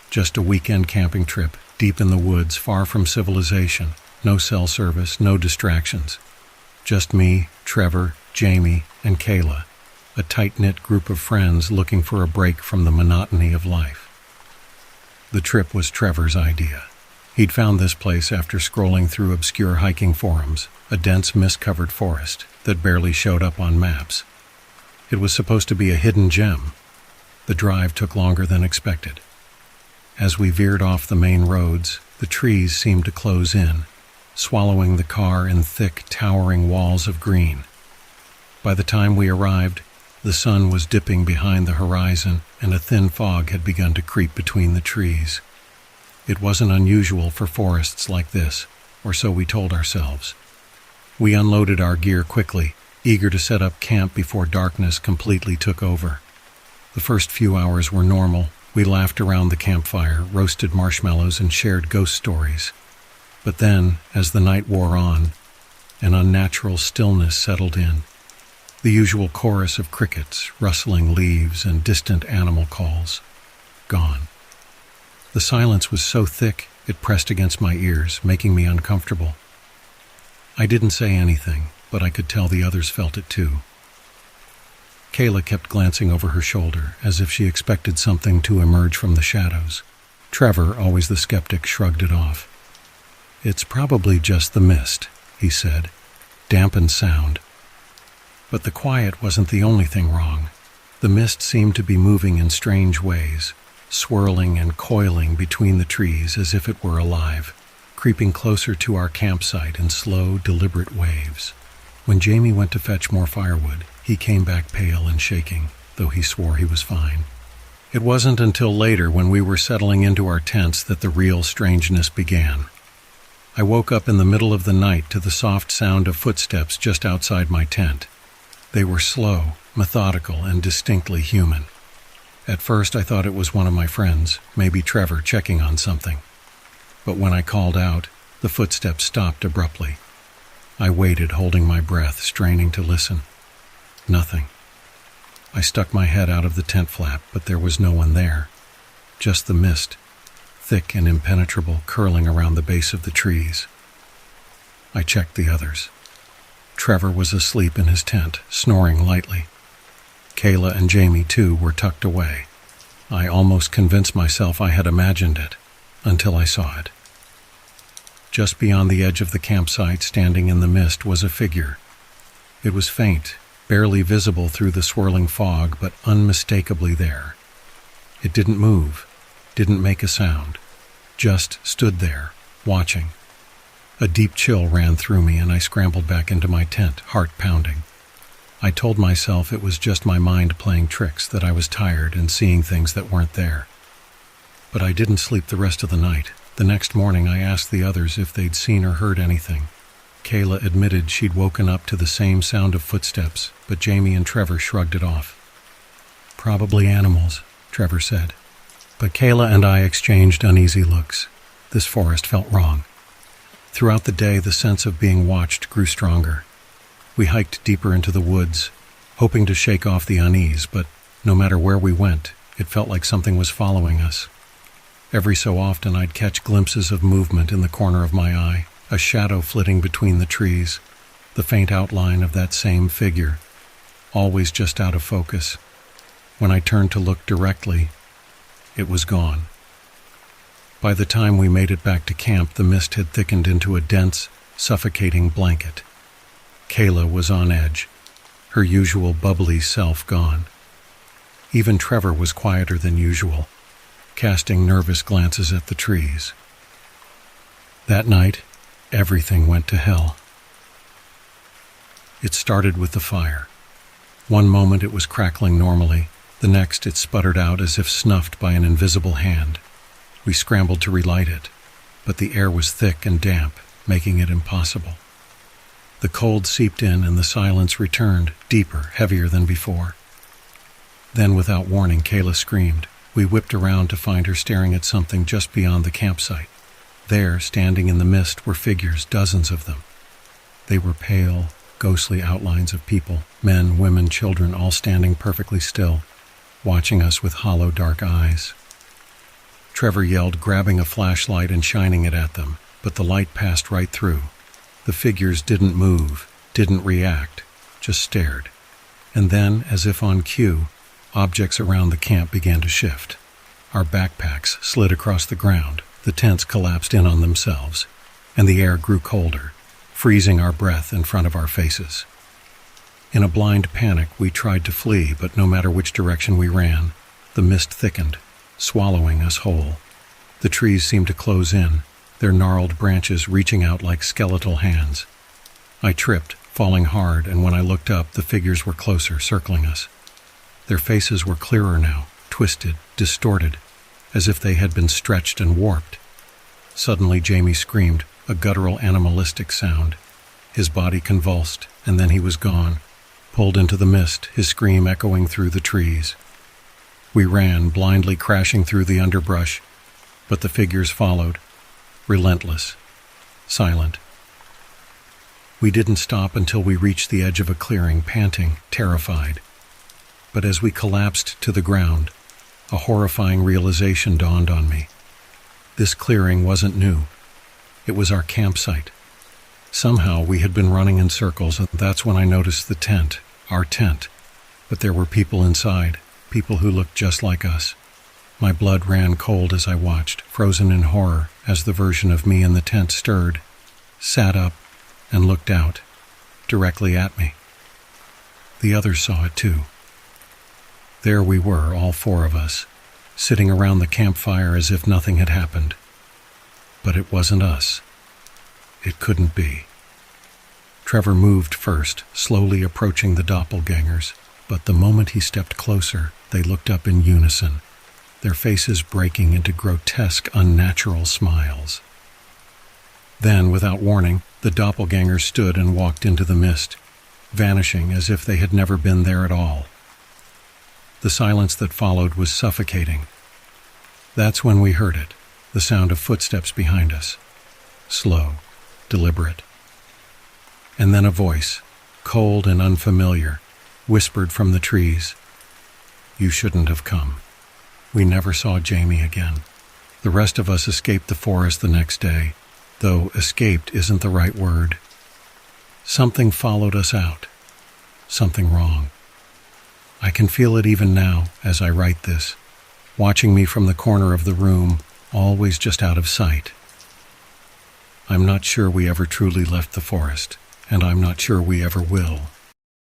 Just a weekend camping trip, deep in the woods, far from civilization, no cell service, no distractions. Just me, Trevor, Jamie, and Kayla, a tight-knit group of friends looking for a break from the monotony of life. The trip was Trevor's idea. He'd found this place after scrolling through obscure hiking forums, a dense mist-covered forest that barely showed up on maps. It was supposed to be a hidden gem. The drive took longer than expected. As we veered off the main roads, the trees seemed to close in, swallowing the car in thick, towering walls of green. By the time we arrived, the sun was dipping behind the horizon and a thin fog had begun to creep between the trees. It wasn't unusual for forests like this, or so we told ourselves. We unloaded our gear quickly, eager to set up camp before darkness completely took over. The first few hours were normal. We laughed around the campfire, roasted marshmallows, and shared ghost stories. But then, as the night wore on, an unnatural stillness settled in. The usual chorus of crickets, rustling leaves, and distant animal calls. Gone. The silence was so thick, it pressed against my ears, making me uncomfortable. I didn't say anything, but I could tell the others felt it too. Kayla kept glancing over her shoulder, as if she expected something to emerge from the shadows. Trevor, always the skeptic, shrugged it off. "It's probably just the mist," he said. "Dampened sound." But the quiet wasn't the only thing wrong. The mist seemed to be moving in strange ways, swirling and coiling between the trees as if it were alive, creeping closer to our campsite in slow, deliberate waves. When Jamie went to fetch more firewood, he came back pale and shaking, though he swore he was fine. It wasn't until later, when we were settling into our tents, that the real strangeness began. I woke up in the middle of the night to the soft sound of footsteps just outside my tent. They were slow, methodical, and distinctly human. At first I thought it was one of my friends, maybe Trevor, checking on something. But when I called out, the footsteps stopped abruptly. I waited, holding my breath, straining to listen. Nothing. I stuck my head out of the tent flap, but there was no one there. Just the mist, thick and impenetrable, curling around the base of the trees. I checked the others. Trevor was asleep in his tent, snoring lightly. Kayla and Jamie, too, were tucked away. I almost convinced myself I had imagined it, until I saw it. Just beyond the edge of the campsite, standing in the mist, was a figure. It was faint, barely visible through the swirling fog, but unmistakably there. It didn't move, didn't make a sound, just stood there, watching. A deep chill ran through me, and I scrambled back into my tent, heart pounding. I told myself it was just my mind playing tricks, that I was tired and seeing things that weren't there. But I didn't sleep the rest of the night. The next morning I asked the others if they'd seen or heard anything. Kayla admitted she'd woken up to the same sound of footsteps, but Jamie and Trevor shrugged it off. "Probably animals," Trevor said. But Kayla and I exchanged uneasy looks. This forest felt wrong. Throughout the day, the sense of being watched grew stronger. We hiked deeper into the woods, hoping to shake off the unease, but no matter where we went, it felt like something was following us. Every so often I'd catch glimpses of movement in the corner of my eye, a shadow flitting between the trees, the faint outline of that same figure, always just out of focus. When I turned to look directly, it was gone. By the time we made it back to camp, the mist had thickened into a dense, suffocating blanket. Kayla was on edge, her usual bubbly self gone. Even Trevor was quieter than usual, casting nervous glances at the trees. That night, everything went to hell. It started with the fire. One moment it was crackling normally, the next it sputtered out as if snuffed by an invisible hand. We scrambled to relight it, but the air was thick and damp, making it impossible. The cold seeped in and the silence returned, deeper, heavier than before. Then, without warning, Kayla screamed. We whipped around to find her staring at something just beyond the campsite. There, standing in the mist, were figures, dozens of them. They were pale, ghostly outlines of people, men, women, children, all standing perfectly still, watching us with hollow, dark eyes. Trevor yelled, grabbing a flashlight and shining it at them, but the light passed right through. The figures didn't move, didn't react, just stared. And then, as if on cue, objects around the camp began to shift. Our backpacks slid across the ground, the tents collapsed in on themselves, and the air grew colder, freezing our breath in front of our faces. In a blind panic, we tried to flee, but no matter which direction we ran, the mist thickened, swallowing us whole. The trees seemed to close in, their gnarled branches reaching out like skeletal hands. I tripped, falling hard, and when I looked up, the figures were closer, circling us. Their faces were clearer now, twisted, distorted, as if they had been stretched and warped. Suddenly Jamie screamed, a guttural animalistic sound. His body convulsed, and then he was gone, pulled into the mist, his scream echoing through the trees. We ran, blindly crashing through the underbrush, but the figures followed, relentless, silent. We didn't stop until we reached the edge of a clearing, panting, terrified. But as we collapsed to the ground, a horrifying realization dawned on me. This clearing wasn't new. It was our campsite. Somehow we had been running in circles, and that's when I noticed the tent, our tent. But there were people inside, people who looked just like us. My blood ran cold as I watched, frozen in horror, as the version of me in the tent stirred, sat up, and looked out, directly at me. The others saw it too. There we were, all four of us, sitting around the campfire as if nothing had happened. But it wasn't us. It couldn't be. Trevor moved first, slowly approaching the doppelgangers, but the moment he stepped closer, they looked up in unison, their faces breaking into grotesque, unnatural smiles. Then, without warning, the doppelgangers stood and walked into the mist, vanishing as if they had never been there at all. The silence that followed was suffocating. That's when we heard it, the sound of footsteps behind us. Slow, deliberate. And then a voice, cold and unfamiliar, whispered from the trees, "You shouldn't have come." We never saw Jamie again. The rest of us escaped the forest the next day, though escaped isn't the right word. Something followed us out. Something wrong. I can feel it even now as I write this, watching me from the corner of the room, always just out of sight. I'm not sure we ever truly left the forest, and I'm not sure we ever will.